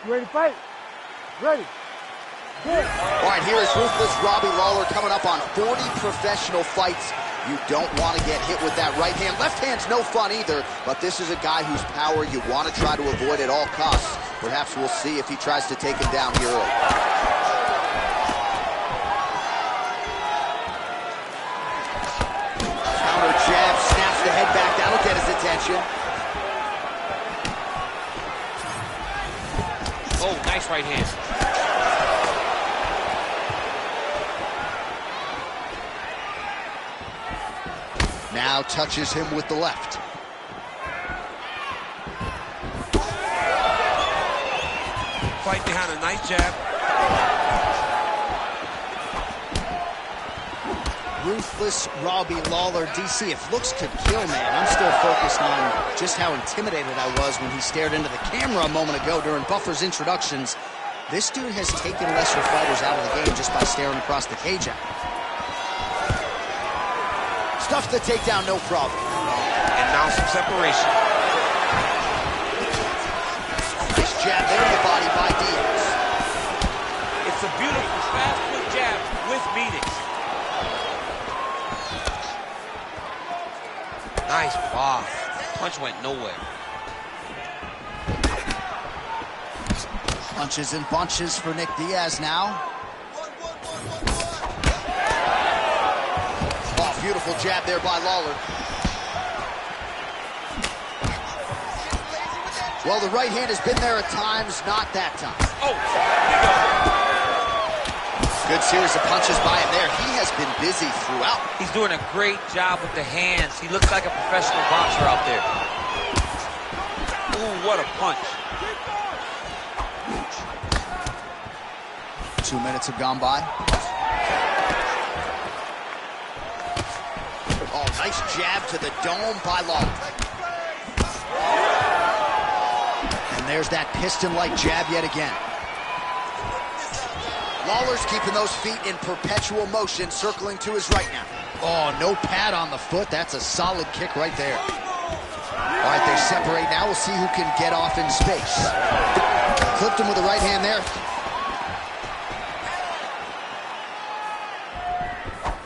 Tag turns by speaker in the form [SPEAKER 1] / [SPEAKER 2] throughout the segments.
[SPEAKER 1] You ready to fight? Ready. Good.
[SPEAKER 2] All right, here is ruthless Robbie Lawler coming up on 40 professional fights. You don't want to get hit with that right hand. Left hand's no fun either, but this is a guy whose power you want to try to avoid at all costs. Perhaps we'll see if he tries to take him down here early. Counter jab, snaps the head back. That'll get his attention.
[SPEAKER 3] Oh, nice right hand.
[SPEAKER 2] Now touches him with the left.
[SPEAKER 3] Fight behind a nice jab.
[SPEAKER 2] Ruthless Robbie Lawler. DC, if looks could kill, man, I'm still focused on just how intimidated I was when he stared into the camera a moment ago during Buffer's introductions. This dude has taken lesser fighters out of the game just by staring across the cage at him. Stuffs the takedown, no problem.
[SPEAKER 3] And now some separation.
[SPEAKER 2] Nice jab there in the body by Diaz.
[SPEAKER 3] It's a beautiful fast foot jab with meaning. Nice block. Punch went nowhere.
[SPEAKER 2] Punches and bunches for Nick Diaz now. Oh, beautiful jab there by Lawler. Well, the right hand has been there at times, not that time.
[SPEAKER 3] Oh, big up.
[SPEAKER 2] Good series of punches by him there. He has been busy throughout.
[SPEAKER 3] He's doing a great job with the hands. He looks like a professional boxer out there. Ooh, what a punch.
[SPEAKER 2] 2 minutes have gone by. Oh, nice jab to the dome by Lawler. And there's that piston-like jab yet again. Lawler's keeping those feet in perpetual motion, circling to his right now. Oh, no pad on the foot. That's a solid kick right there. All right, they separate now. We'll see who can get off in space. Clipped him with the right hand there.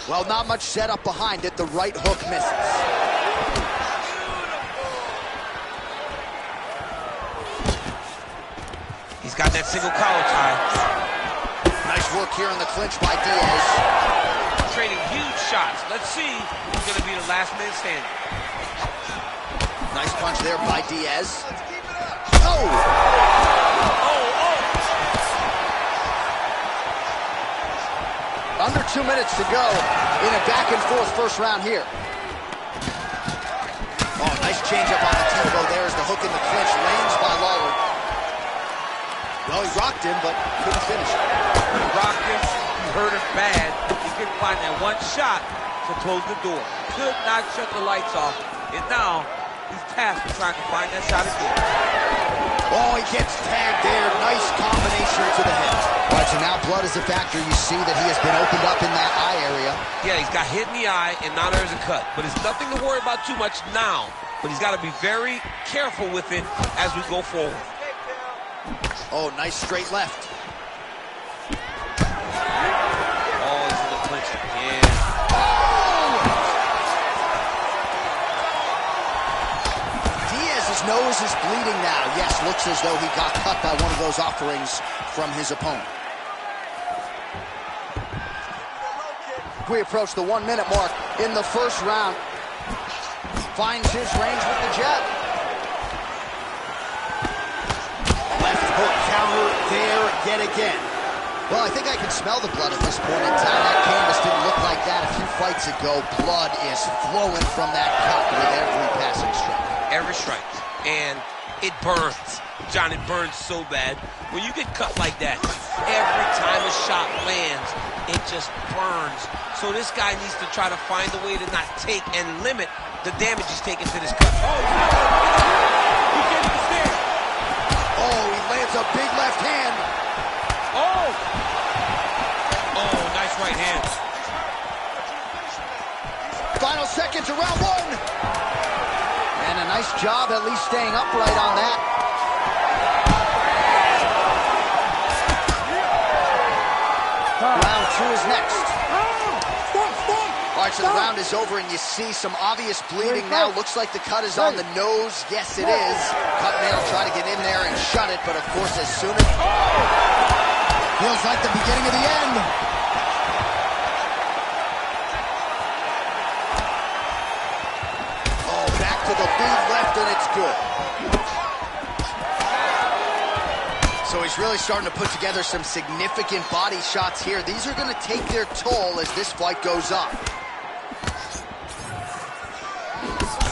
[SPEAKER 2] Well, not much setup behind it. The right hook misses.
[SPEAKER 3] He's got that single collar tie.
[SPEAKER 2] Nice work here in the clinch by Diaz.
[SPEAKER 3] Trading huge shots. Let's see who's going to be the last man standing.
[SPEAKER 2] Nice punch there by Diaz. Oh! Under 2 minutes to go in a back-and-forth first round here. Oh, nice change-up on the tempo there as the hook in the clinch lands by Lawler. Well, he rocked him, but couldn't finish it.
[SPEAKER 3] He rocked him, he hurt him bad. He couldn't find that one shot to close the door. Could not shut the lights off, and now he's tasked with trying to find that shot again.
[SPEAKER 2] Oh, he gets tagged there. Nice combination to the head. All right, so now blood is a factor. You see that he has been opened up in that eye area. Yeah,
[SPEAKER 3] he's got hit in the eye, and now there's a cut. But it's nothing to worry about too much now. But he's got to be very careful with it as we go forward.
[SPEAKER 2] Oh, nice straight left.
[SPEAKER 3] Oh, he's in the clinch again.
[SPEAKER 2] Diaz's nose is bleeding now. Yes, looks as though he got cut by one of those offerings from his opponent. We approach the 1 minute mark in the first round. Finds his range with the jab. Left hook counter there yet again. Well, I think I can smell the blood at this point in time. That canvas didn't look like that a few fights ago. Blood is flowing from that cut with every passing strike.
[SPEAKER 3] Every strike. And it burns. John, it burns so bad. When you get cut like that, every time a shot lands, it just burns. So this guy needs to try to find a way to not take and limit the damage he's taking to this cut. Oh, he can't even stand.
[SPEAKER 2] Oh, he lands a big left hand.
[SPEAKER 3] Oh! Oh, nice right hand.
[SPEAKER 2] Final seconds of round one. And a nice job at least staying upright on that. Round 2 is next.
[SPEAKER 1] Stop.
[SPEAKER 2] All right, so the round is over, and you see some obvious bleeding now. Looks like the cut is on the nose. Yes, it is. Cut man will try to get in there and shut it, but of course, as soon as... Feels like the beginning of the end. Oh, back to the lead left, and it's good. So he's really starting to put together some significant body shots here. These are going to take their toll as this fight goes on.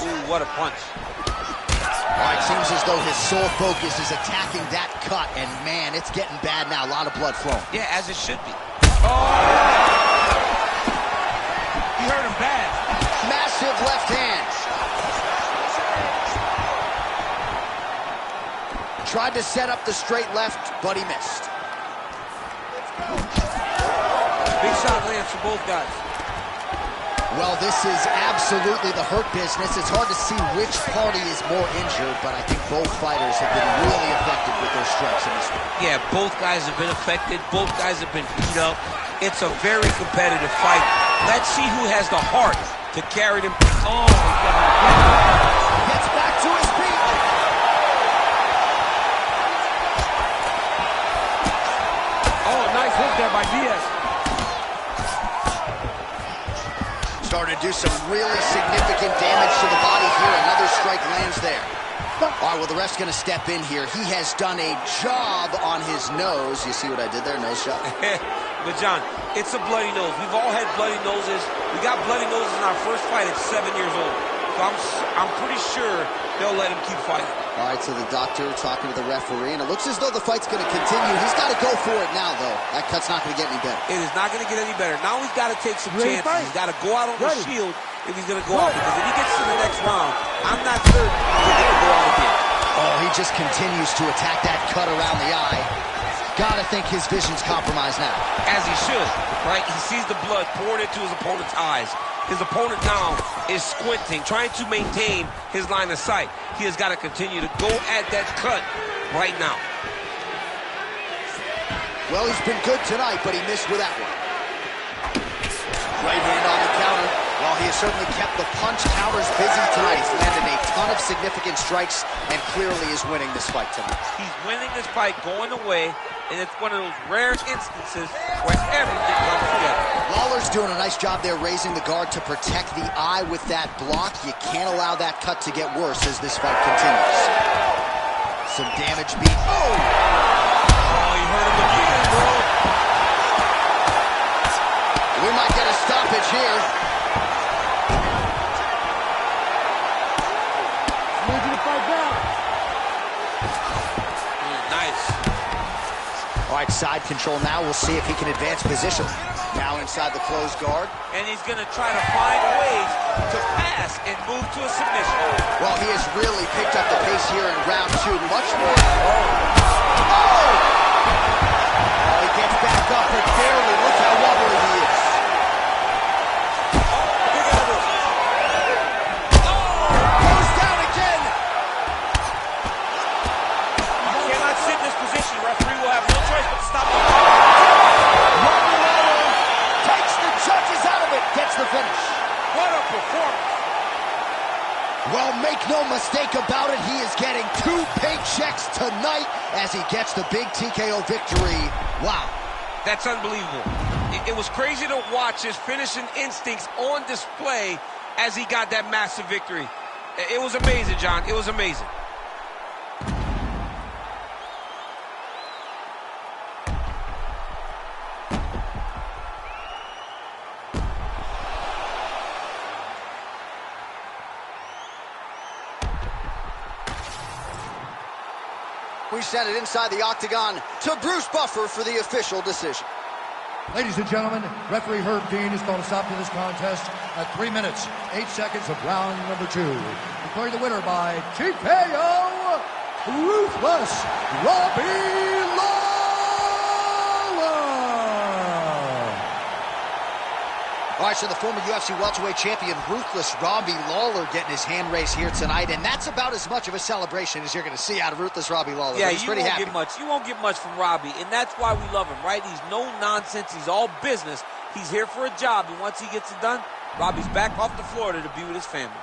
[SPEAKER 3] Ooh, what a punch.
[SPEAKER 2] All right, seems as though his sole focus is attacking that cut, and man, it's getting bad now. A lot of blood flowing.
[SPEAKER 3] Yeah, as it should be. Oh! He hurt him bad.
[SPEAKER 2] Massive left hand. Tried to set up the straight left, but he missed.
[SPEAKER 3] Big shot lands for both guys.
[SPEAKER 2] Well, this is absolutely the hurt business. It's hard to see which party is more injured, but I think both fighters have been really affected with their strikes in this one.
[SPEAKER 3] Yeah, both guys have been affected. Both guys have been beat up. It's a very competitive fight. Let's see who has the heart to carry them. Oh,
[SPEAKER 2] gets back to his feet.
[SPEAKER 3] Oh, nice hook there by Diaz.
[SPEAKER 2] Starting to do some really significant damage to the body here. Another strike lands there. All right, well, the ref's going to step in here. He has done a job on his nose. You see what I did there? Nose shot.
[SPEAKER 3] But, John, it's a bloody nose. We've all had bloody noses. We got bloody noses in our first fight at 7 years old. So I'm pretty sure they'll let him keep fighting.
[SPEAKER 2] All right, so the doctor talking to the referee, and it looks as though the fight's going to continue. He's got to go for it now, though. That cut's not going to get any better.
[SPEAKER 3] It is not going to get any better. Now he's got to take some chances. He's got to go out on the shield if he's going to go out. Because if he gets to the next round, I'm not certain he's going to go out again.
[SPEAKER 2] Oh, he just continues to attack that cut around the eye. Gotta think his vision's compromised now.
[SPEAKER 3] As he should, right? He sees the blood pouring into his opponent's eyes. His opponent now is squinting, trying to maintain his line of sight. He has got to continue to go at that cut right now.
[SPEAKER 2] Well, he's been good tonight, but he missed with that one. Right hand on the counter. Well, he has certainly kept the punch counters busy tonight. He's landed a ton of significant strikes and clearly is winning this fight tonight.
[SPEAKER 3] He's winning this fight going away, and it's one of those rare instances where everything comes together.
[SPEAKER 2] Lawler's doing a nice job there raising the guard to protect the eye with that block. You can't allow that cut to get worse as this fight continues. Some damage being... Oh!
[SPEAKER 3] Oh, you heard him again, bro.
[SPEAKER 2] We might get a stoppage here.
[SPEAKER 1] Need you to fight back.
[SPEAKER 3] Nice.
[SPEAKER 2] All right, side control now. We'll see if he can advance position. Now inside the closed guard.
[SPEAKER 3] And he's going to try to find ways to pass and move to a submission.
[SPEAKER 2] Well, he has really picked up the pace here in round 2. Much more. Oh, he gets back up, but barely. Look how wobbly he is. Goes down again.
[SPEAKER 3] He cannot sit in this position. Referee will have no choice but to stop him.
[SPEAKER 2] Takes the judges out of it. Gets the finish.
[SPEAKER 3] What a performance.
[SPEAKER 2] Well, make no mistake about it, he is getting 2 paychecks tonight as he gets the big TKO victory. Wow.
[SPEAKER 3] That's unbelievable. It was crazy to watch his finishing instincts on display as he got that massive victory. It was amazing, John. It was amazing.
[SPEAKER 2] We send it inside the octagon to Bruce Buffer for the official decision.
[SPEAKER 4] Ladies and gentlemen, referee Herb Dean has called a stop to this contest at 3 minutes, 8 seconds of round number 2. Declaring the winner by TKO, Ruthless Robbie Lawler.
[SPEAKER 2] All right, so the former UFC welterweight champion, Ruthless Robbie Lawler, getting his hand raised here tonight, and that's about as much of a celebration as you're going to see out of Ruthless Robbie Lawler.
[SPEAKER 3] Yeah,
[SPEAKER 2] he's pretty happy.
[SPEAKER 3] You won't get much from Robbie, and that's why we love him, right? He's no nonsense. He's all business. He's here for a job, and once he gets it done, Robbie's back off to Florida to be with his family.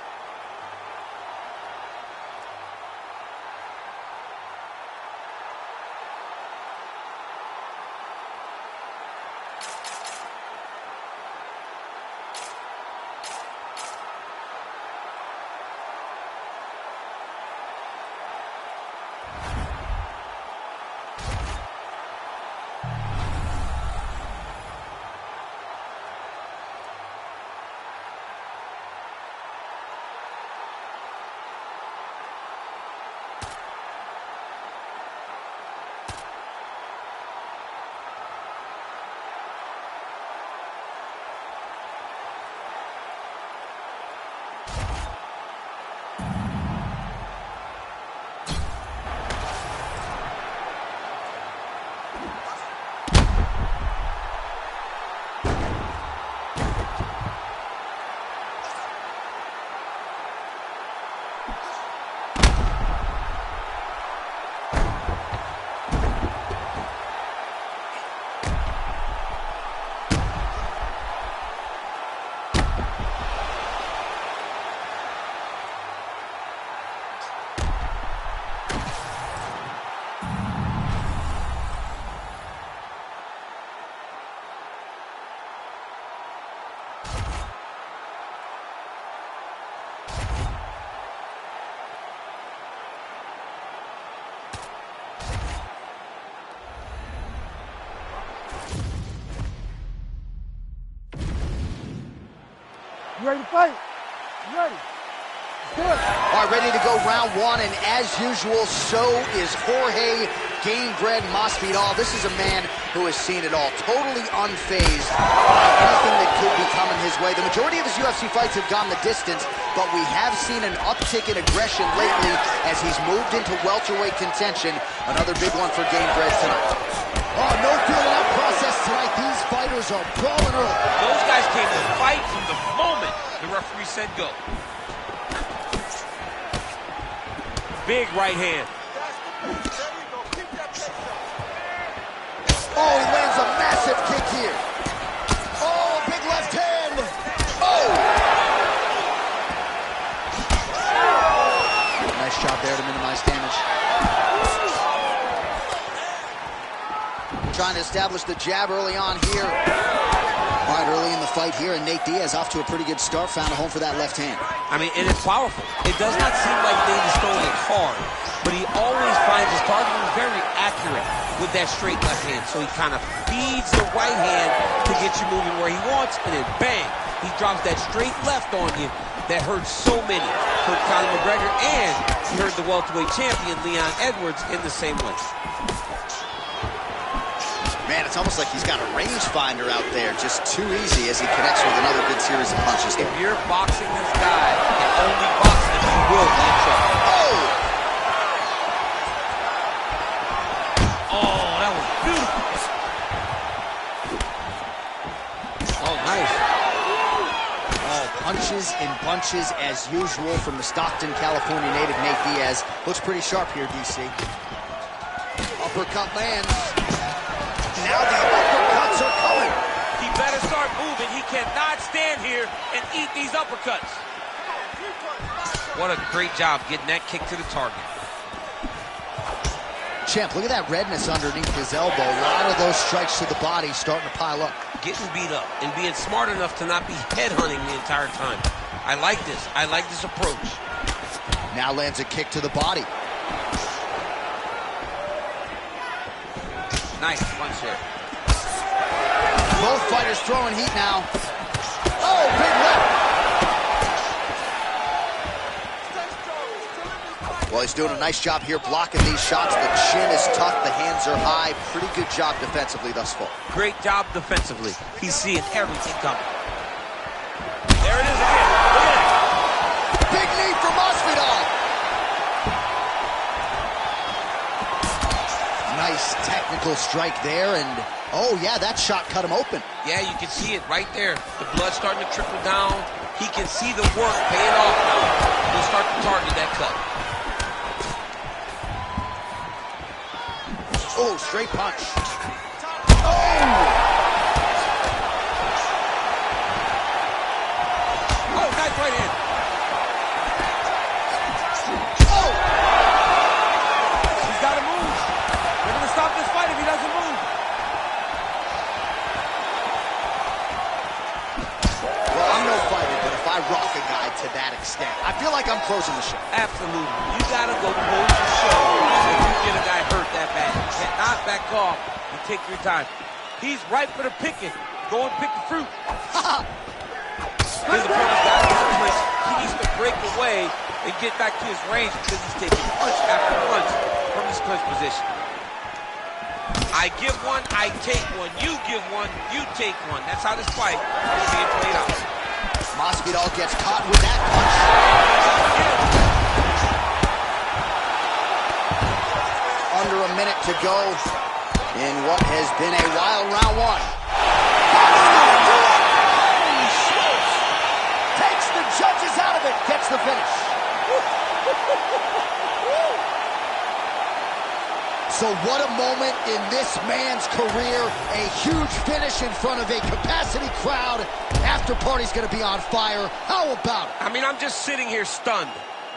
[SPEAKER 1] You ready to fight? You ready? Let's do it.
[SPEAKER 2] All right, ready to go round one, and as usual, so is Jorge Gamebred Masvidal. This is a man who has seen it all, totally unfazed by anything that could be coming his way. The majority of his UFC fights have gone the distance, but we have seen an uptick in aggression lately as he's moved into welterweight contention. Another big one for Gamebred tonight. Oh, no feeling out process tonight. These fighters are brawling early.
[SPEAKER 3] Those guys came to fight from the moment the referee said go. Big right hand.
[SPEAKER 2] Oh, he lands a massive kick here. Oh, big left hand. Oh! Nice job there to minimize damage. Trying to establish the jab early on here. All right, early in the fight here, and Nate Diaz off to a pretty good start, found a home for that left hand.
[SPEAKER 3] I mean, and it's powerful. It does not seem like Nate is throwing it hard, but he always finds his target and is very accurate with that straight left hand. So he kind of feeds the right hand to get you moving where he wants, and then bang, he drops that straight left on you that hurts so many. Hurt Conor McGregor, and he hurt the welterweight champion, Leon Edwards, in the same way.
[SPEAKER 2] Man, it's almost like he's got a rangefinder out there, just too easy as he connects with another good series of punches.
[SPEAKER 3] If you're boxing this guy and only boxing him, you will be in trouble. Oh, that was beautiful. Oh, nice.
[SPEAKER 2] Oh, punches and bunches as usual from the Stockton, California native Nate Diaz. Looks pretty sharp here, DC. Uppercut lands. Now the uppercuts are coming.
[SPEAKER 3] He better start moving. He cannot stand here and eat these uppercuts. What a great job getting that kick to the target.
[SPEAKER 2] Champ, look at that redness underneath his elbow. A lot of those strikes to the body starting to pile up.
[SPEAKER 3] Getting beat up and being smart enough to not be headhunting the entire time. I like this. I like this approach.
[SPEAKER 2] Now lands a kick to the body.
[SPEAKER 3] Nice punch there.
[SPEAKER 2] Both fighters throwing heat now. Oh, big left. Well, he's doing a nice job here blocking these shots. The chin is tough, the hands are high. Pretty good job defensively thus far.
[SPEAKER 3] Great job defensively. He's seeing everything coming. There it is again. Look at it.
[SPEAKER 2] Big knee for Masvidal. Nice technical strike there, and Oh, yeah, that shot cut him open.
[SPEAKER 3] Yeah, you can see it right there. The blood starting to trickle down. He can see the work paying off now. He'll start to target that cut.
[SPEAKER 2] Oh, straight punch.
[SPEAKER 3] Oh, nice right hand.
[SPEAKER 2] Oh!
[SPEAKER 1] He's got to move. They're going to stop this fight if he doesn't move.
[SPEAKER 2] Well, I'm no fighter, but if I rock a guy to that extent, I feel like I'm closing the show.
[SPEAKER 3] Absolutely. You got to go close the show if you get a guy hurt that bad. You cannot back off and take your time. He's ripe for the picking. Go and pick the fruit. His opponent's got his place. He needs to break away and get back to his range because he's taking punch after punch from his clinch position. I give one, I take one. You give one, you take one. That's how this fight is being played out.
[SPEAKER 2] Masvidal gets caught with that punch. Under a minute to go in what has been a wild round one. Holy smokes! Takes the judges out of it, gets the finish. So what a moment in this man's career. A huge finish in front of a capacity crowd. After party's gonna be on fire. How about it?
[SPEAKER 3] I mean, I'm just sitting here stunned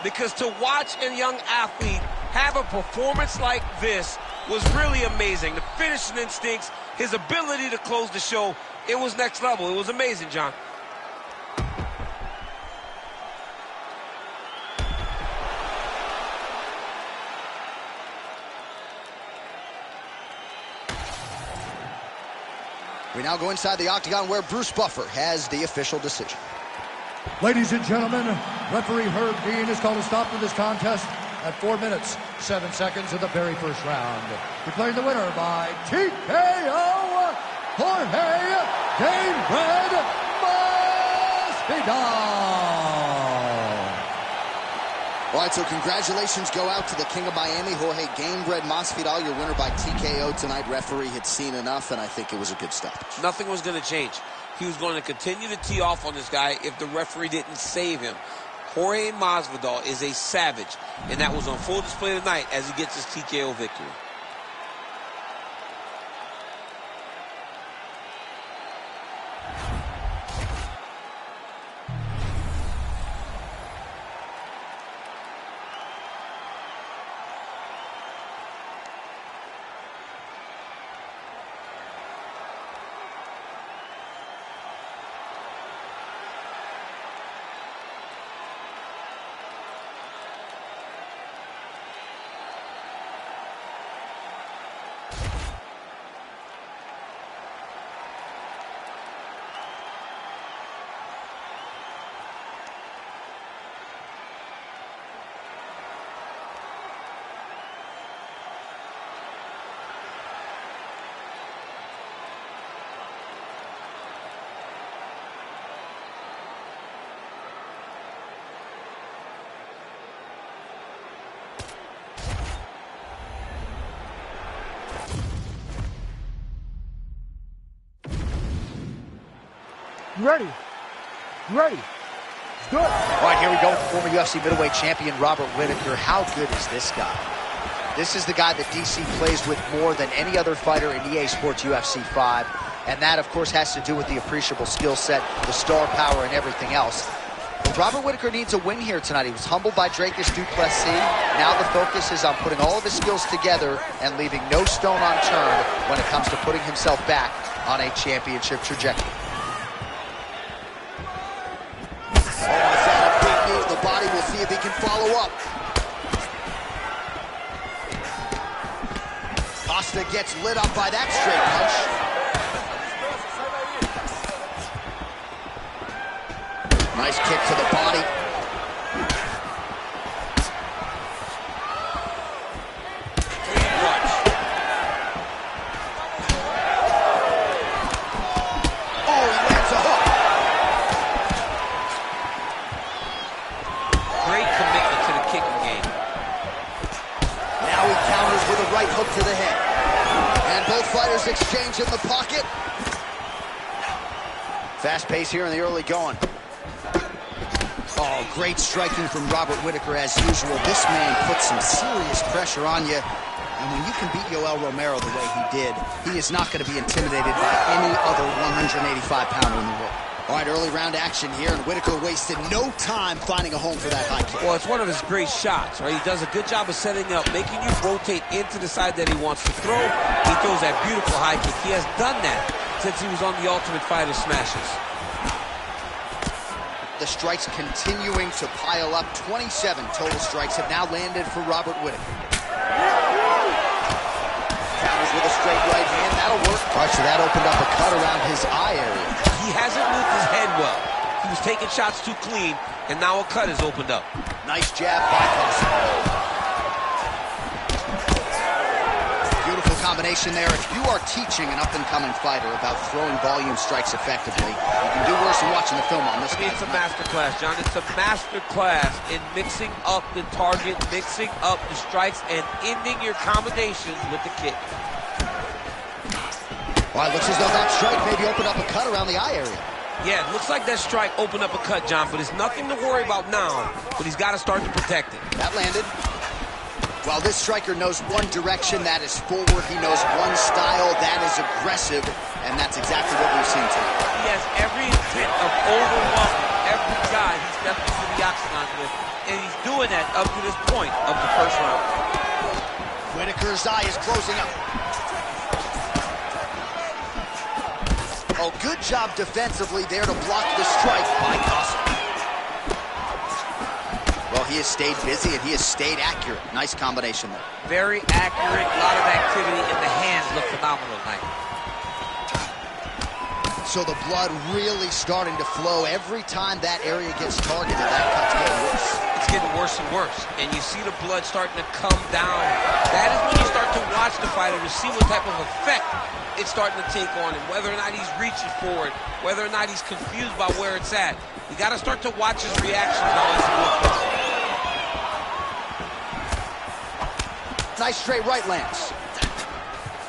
[SPEAKER 3] because to watch a young athlete have a performance like this was really amazing. The finishing instincts, his ability to close the show, it was next level. It was amazing, John.
[SPEAKER 2] We now go inside the octagon where Bruce Buffer has the official decision.
[SPEAKER 4] Ladies and gentlemen, referee Herb Dean has called a stop to this contest at 4 minutes, 7 seconds of the very first round. Declaring the winner by TKO, Jorge Gamebred Masvidal.
[SPEAKER 2] All right, so congratulations go out to the King of Miami, Jorge Gamebred Masvidal, your winner by TKO tonight. Referee had seen enough, and I think it was a good stoppage.
[SPEAKER 3] Nothing was going to change. He was going to continue to tee off on this guy if the referee didn't save him. Jorge Masvidal is a savage, and that was on full display tonight as he gets his TKO victory.
[SPEAKER 1] You ready? You ready? Let's do it.
[SPEAKER 2] All right, here we go with former UFC middleweight champion Robert Whittaker. How good is this guy? This is the guy that DC plays with more than any other fighter in EA Sports UFC 5. And that, of course, has to do with the appreciable skill set, the star power, and everything else. But Robert Whittaker needs a win here tonight. He was humbled by Dracus du Plessis. Now the focus is on putting all of his skills together and leaving no stone unturned when it comes to putting himself back on a championship trajectory. The body, will see if he can follow up. Costa gets lit up by that straight punch. Nice kick to the body. Oh, he lands a hook.
[SPEAKER 3] Great commitment to the kicking game.
[SPEAKER 2] Now he counters with a right hook to the head. And both fighters exchange Range in the pocket. Fast pace here in the early going. Oh, great striking from Robert Whittaker as usual. This man puts some serious pressure on you. And when you can beat Yoel Romero the way he did, he is not going to be intimidated by any other 185-pounder in the world. All right, early round action here, and Whittaker wasted no time finding a home for that high kick.
[SPEAKER 3] Well, it's one of his great shots, right? He does a good job of setting up, making you rotate into the side that he wants to throw. He throws that beautiful high kick. He has done that since he was on the Ultimate Fighter Smashes.
[SPEAKER 2] The strikes continuing to pile up. 27 total strikes have now landed for Robert Whittaker. Counters with a straight right hand. That'll work. All right, so that opened up a cut around his eye area.
[SPEAKER 3] He hasn't moved his head well. He was taking shots too clean, and now a cut has opened up.
[SPEAKER 2] Nice jab by Costa. Beautiful combination there. If you are teaching an up-and-coming fighter about throwing volume strikes effectively, you can do worse than watching the film on this.
[SPEAKER 3] It's a master class, John. It's a master class in mixing up the target, mixing up the strikes, and ending your combinations with the kick.
[SPEAKER 2] Well, it looks as though that strike maybe opened up a cut around the eye area.
[SPEAKER 3] Yeah, it looks like that strike opened up a cut, John, but it's nothing to worry about now, but he's got to start to protect it.
[SPEAKER 2] That landed. Well, this striker knows one direction, that is forward. He knows one style, that is aggressive, and that's exactly what we've seen tonight.
[SPEAKER 3] He has every intent of overwhelming every guy he steps into the octagon with, and he's doing that up to this point of the first round.
[SPEAKER 2] Whittaker's eye is closing up. Oh, good job defensively there to block the strike by Costa. Well, he has stayed busy and he has stayed accurate. Nice combination there.
[SPEAKER 3] Very accurate, a lot of activity, and the hands look phenomenal tonight.
[SPEAKER 2] So the blood really starting to flow. Every time that area gets targeted, that cut's getting worse.
[SPEAKER 3] It's getting worse and worse, and you see the blood starting to come down. That is when you start to watch the fighter to see what type of effect it's starting to take on him, whether or not he's reaching for it, whether or not he's confused by where it's at. You got to start to watch his reactions now as he moves forward.
[SPEAKER 2] Nice straight right lands.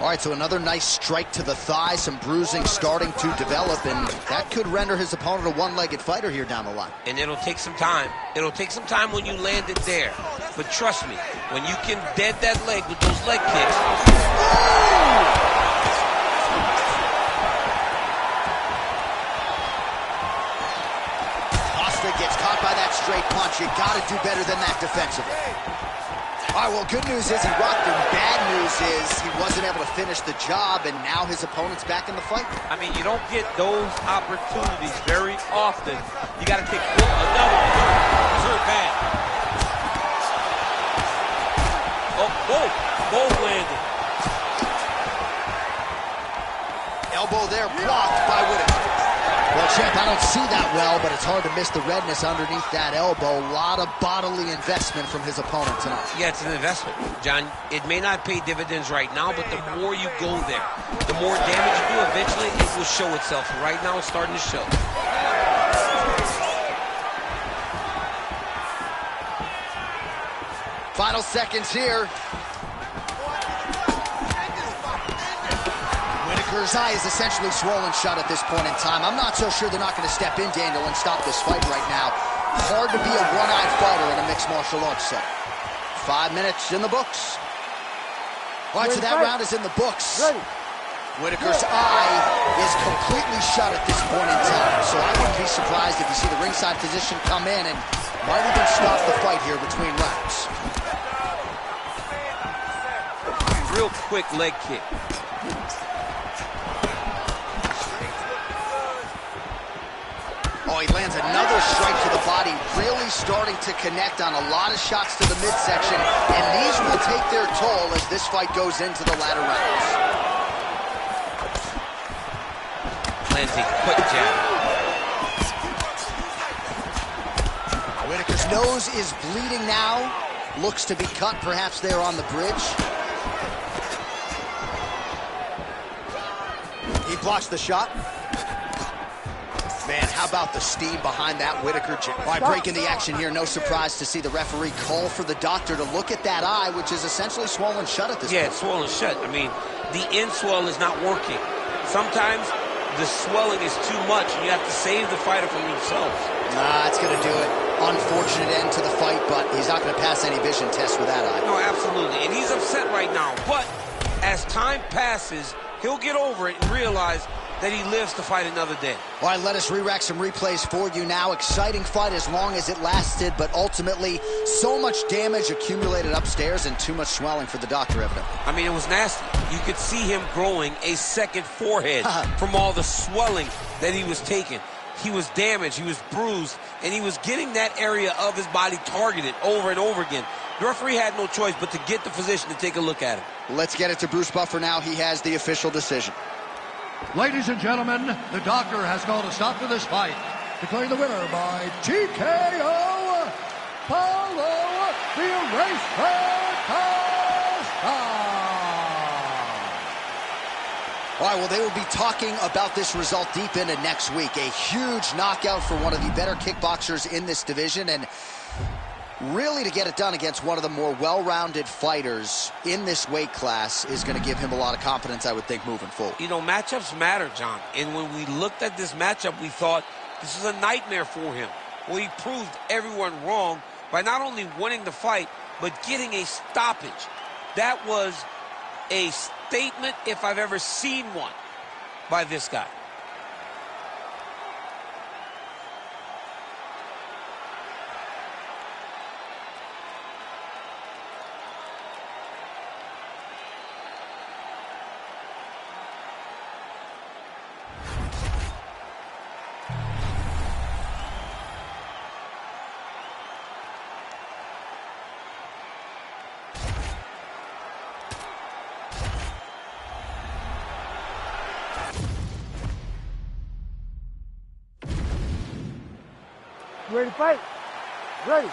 [SPEAKER 2] All right, so another nice strike to the thigh, some bruising starting to develop, and that could render his opponent a one-legged fighter here down the line.
[SPEAKER 3] And it'll take some time. It'll take some time when you land it there. But trust me, when you can dead that leg with those leg kicks.
[SPEAKER 2] Costa gets caught by that straight punch. You got to do better than that defensively. All right, well, good news is he rocked him. Bad news is he wasn't able to finish the job, and now his opponent's back in the fight.
[SPEAKER 3] I mean, you don't get those opportunities very often. You got to take another one. He's hurt bad. Oh, both landed.
[SPEAKER 2] Elbow there blocked by Whittaker. Well, champ, I don't see that well, but it's hard to miss the redness underneath that elbow. A lot of bodily investment from his opponent tonight.
[SPEAKER 3] Yeah, it's an investment, John. It may not pay dividends right now, but the more you go there, the more damage you do, eventually it will show itself. Right now, it's starting to show.
[SPEAKER 2] Final seconds here. Whittaker's eye is essentially swollen shut at this point in time. I'm not so sure they're not going to step in, Daniel, and stop this fight right now. Hard to be a one-eyed fighter in a mixed martial arts set. 5 minutes in the books. All right, so that round is in the books. Whittaker's eye is completely shut at this point in time, so I wouldn't be surprised if you see the ringside physician come in and might even stop the fight here between rounds.
[SPEAKER 3] Real quick leg kick.
[SPEAKER 2] Oh, he lands another strike to the body, really starting to connect on a lot of shots to the midsection, and these will take their toll as this fight goes into the latter rounds.
[SPEAKER 3] Lands a quick jab.
[SPEAKER 2] Whittaker's nose is bleeding now. Looks to be cut, perhaps there on the bridge. He blocks the shot. Man, how about the steam behind that Whittaker jab? All right, breaking the action here. No surprise to see the referee call for the doctor to look at that eye, which is essentially swollen shut at this point.
[SPEAKER 3] Yeah, it's swollen shut. I mean, the end swell is not working. Sometimes the swelling is too much, and you have to save the fighter from themselves.
[SPEAKER 2] Nah, that's going to do it. Unfortunate end to the fight, but he's not going to pass any vision test with that eye.
[SPEAKER 3] No, absolutely. And he's upset right now. But as time passes, he'll get over it and realize that he lives to fight another day.
[SPEAKER 2] All right, let us re-rack some replays for you now. Exciting fight as long as it lasted, but ultimately so much damage accumulated upstairs and too much swelling for the doctor, evidently.
[SPEAKER 3] I mean, it was nasty. You could see him growing a second forehead from all the swelling that he was taking. He was damaged, he was bruised, and he was getting that area of his body targeted over and over again. The referee had no choice but to get the physician to take a look at him.
[SPEAKER 2] Let's get it to Bruce Buffer now. He has the official decision.
[SPEAKER 4] Ladies and gentlemen, the doctor has called a stop to this fight, declaring the winner by TKO, Paulo the Eraser Costa.
[SPEAKER 2] All right, well, they will be talking about this result deep into next week. A huge knockout for one of the better kickboxers in this division, and really to get it done against one of the more well-rounded fighters in this weight class is going to give him a lot of confidence, I would think, moving forward.
[SPEAKER 3] You know, matchups matter, John. And when we looked at this matchup, we thought this is a nightmare for him. Well, he proved everyone wrong by not only winning the fight, but getting a stoppage. That was a statement, if I've ever seen one, by this guy.
[SPEAKER 1] You ready to fight? Ready.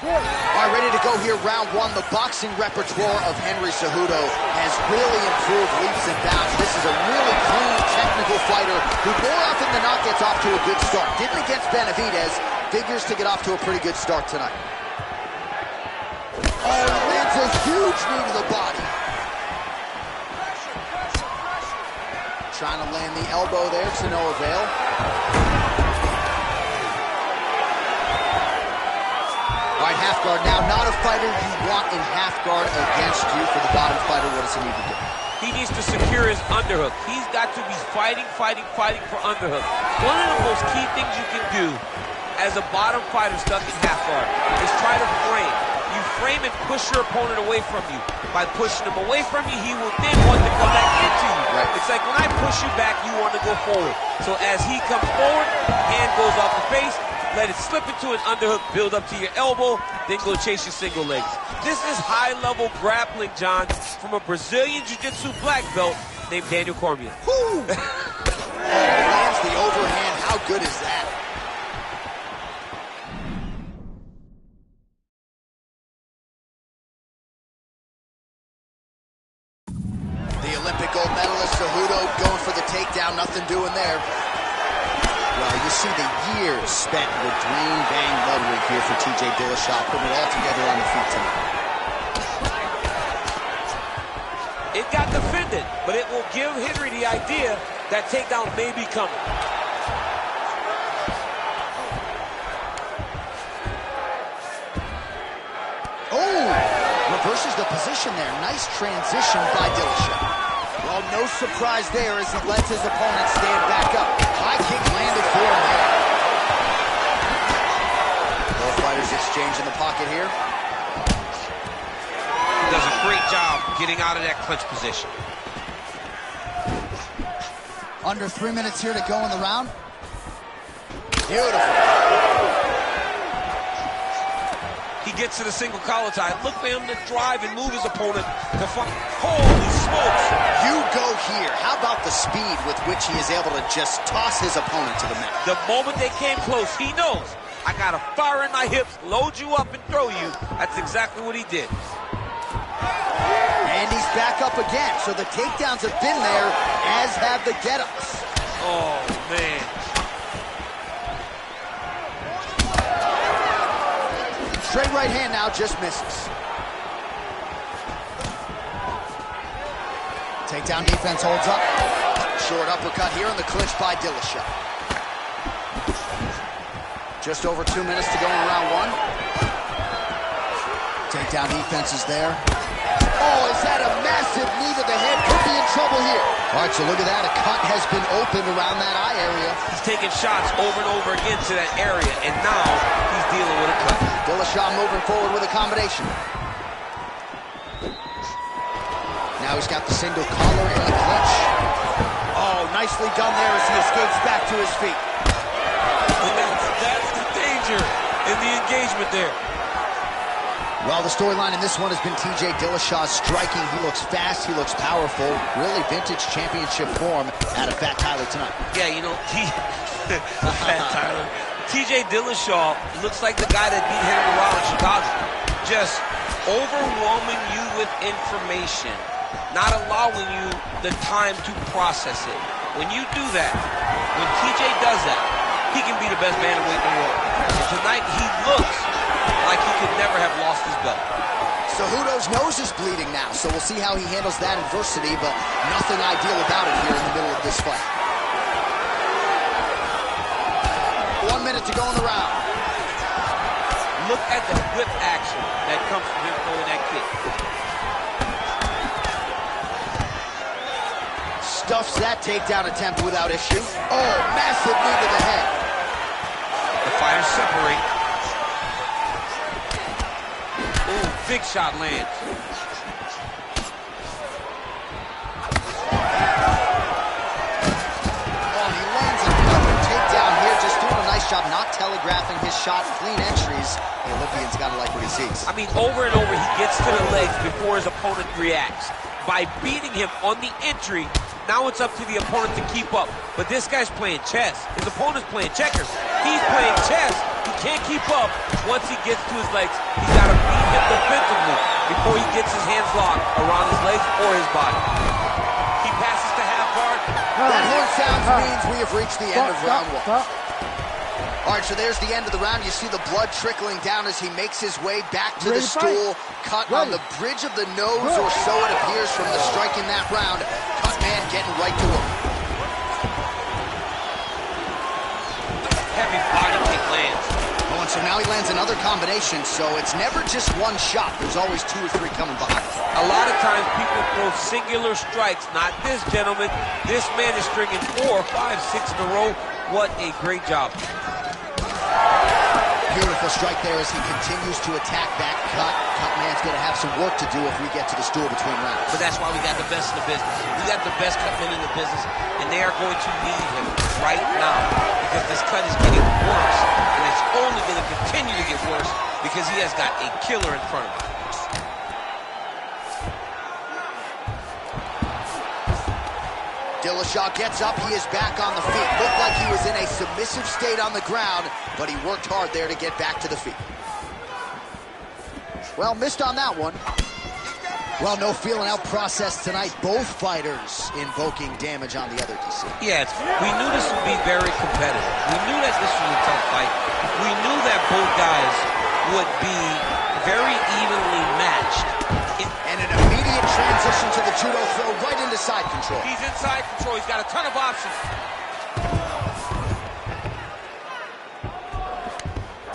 [SPEAKER 1] Good.
[SPEAKER 2] All right, ready to go here, round one. The boxing repertoire of Henry Cejudo has really improved leaps and bounds. This is a really clean, technical fighter who more often than not gets off to a good start. Didn't against Benavidez, figures to get off to a pretty good start tonight. Oh, lands a huge knee to the body. Trying to land the elbow there to no avail. All right, half guard now. Not a fighter you want in half guard against you. For the bottom fighter, what does he need to do?
[SPEAKER 3] He needs to secure his underhook. He's got to be fighting for underhook. One of the most key things you can do as a bottom fighter stuck in half guard is try to frame. You frame and push your opponent away from you. By pushing him away from you, he will then want to come back into you.
[SPEAKER 2] Right.
[SPEAKER 3] It's like when I push you back, you want to go forward. So as he comes forward, hand goes off the face, let it slip into an underhook, build up to your elbow, then go chase your single legs. This is high-level grappling, John, from a Brazilian Jiu-Jitsu black belt named Daniel Cormier.
[SPEAKER 2] Woo! Lands the overhand. How good is that? The Olympic gold medalist Cejudo going for the takedown. Nothing doing there. Well, you see the years spent with Dwayne Bang Ludwig here for TJ Dillashaw, putting it all together on the feet tonight.
[SPEAKER 3] It got defended, but it will give Henry the idea that takedown may be coming.
[SPEAKER 2] Oh, reverses the position there. Nice transition by Dillashaw. Well, no surprise there as he lets his opponent stand back up. High kick landed for him there. Both fighters exchange in the pocket here.
[SPEAKER 3] He does a great job getting out of that clinch position.
[SPEAKER 2] Under 3 minutes here to go in the round. Beautiful.
[SPEAKER 3] He gets to the single collar tie. Look for him to drive and move his opponent to fight. Holy smokes.
[SPEAKER 2] You go here. How about the speed with which he is able to just toss his opponent to the mat?
[SPEAKER 3] The moment they came close, he knows, I got to fire in my hips, load you up and throw you. That's exactly what he did.
[SPEAKER 2] And he's back up again. So the takedowns have been there, as have the get-ups.
[SPEAKER 3] Oh, man.
[SPEAKER 2] Straight right hand now, just misses. Takedown defense holds up. Short uppercut here in the clinch by Dillashaw. Just over 2 minutes to go in round one. Takedown defense is there. Oh, is that a massive knee to the head? Could be in trouble here. All right, so look at that. A cut has been opened around that eye area.
[SPEAKER 3] He's taking shots over and over again to that area, and now he's dealing with a cut.
[SPEAKER 2] Dillashaw moving forward with a combination. Now he's got the single collar in the clinch. Oh, nicely done there as he escapes back to his feet.
[SPEAKER 3] And that's the danger in the engagement there.
[SPEAKER 2] Well, the storyline in this one has been TJ Dillashaw's striking. He looks fast, he looks powerful. Really vintage championship form out of Fat Tyler tonight.
[SPEAKER 3] Yeah, you know, Fat Tyler. TJ Dillashaw looks like the guy that beat Henry Wild in Chicago. Just overwhelming you with information, not allowing you the time to process it. When you do that, when TJ does that, he can be the best bantamweight in the world. And tonight, he looks like he could never have lost his belt.
[SPEAKER 2] Cejudo's nose is bleeding now, so we'll see how he handles that adversity, but nothing ideal about it here in the middle of this fight. 1 minute to go in the round.
[SPEAKER 3] Look at the whip action that comes from him throwing that kick.
[SPEAKER 2] Stuffs that takedown attempt without issue. Oh, massive knee to the head.
[SPEAKER 3] The fighters separate. Ooh, big shot lands.
[SPEAKER 2] Oh, he lands another takedown here, just doing a nice job not telegraphing his shot. Clean entries. The Olympian's got to like what he sees.
[SPEAKER 3] I mean, over and over, he gets to the legs before his opponent reacts. By beating him on the entry, now it's up to the opponent to keep up. But this guy's playing chess. His opponent's playing checkers. He's playing chess. He can't keep up. Once he gets to his legs, he's got to beat him defensively before he gets his hands locked around his legs or his body. He passes to half guard.
[SPEAKER 2] That horn sounds means we have reached the end of round one. All right, so there's the end of the round. You see the blood trickling down as he makes his way back to the stool. Cut on the bridge of the nose, or so it appears from the strike in that round. Cut man getting right to work.
[SPEAKER 3] Heavy body kick lands.
[SPEAKER 2] Oh, and so now he lands another combination, so it's never just one shot. There's always 2 or 3 coming behind.
[SPEAKER 3] A lot of times people throw singular strikes. Not this gentleman. This man is stringing 4, 5, 6 in a row. What a great job.
[SPEAKER 2] Beautiful strike there as he continues to attack that cut. Cut man's going to have some work to do if we get to the stool between rounds.
[SPEAKER 3] But that's why we got the best in the business. We got the best cut men in the business, and they are going to need him right now because this cut is getting worse, and it's only going to continue to get worse because he has got a killer in front of him.
[SPEAKER 2] Dillashaw gets up, he is back on the feet. Looked like he was in a submissive state on the ground, but he worked hard there to get back to the feet. Well, missed on that one. Well, no feeling out process tonight. Both fighters invoking damage on the other DC.
[SPEAKER 3] Yes, we knew this would be very competitive. We knew that this was a tough fight. We knew that both guys would be very evenly matched.
[SPEAKER 2] And an immediate transition to the judo throw right into side control.
[SPEAKER 3] He's inside control. He's got a ton of options.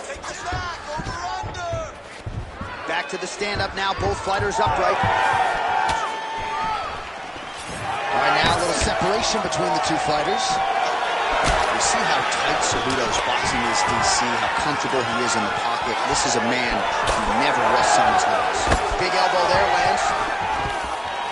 [SPEAKER 5] Take the back, over under.
[SPEAKER 2] Back to the stand-up now. Both fighters upright. All right, now a little separation between the two fighters. You see how tight Cejudo's boxing is, DC, how comfortable he is in the pocket. This is a man who never rests on his laurels. Big elbow there, lands.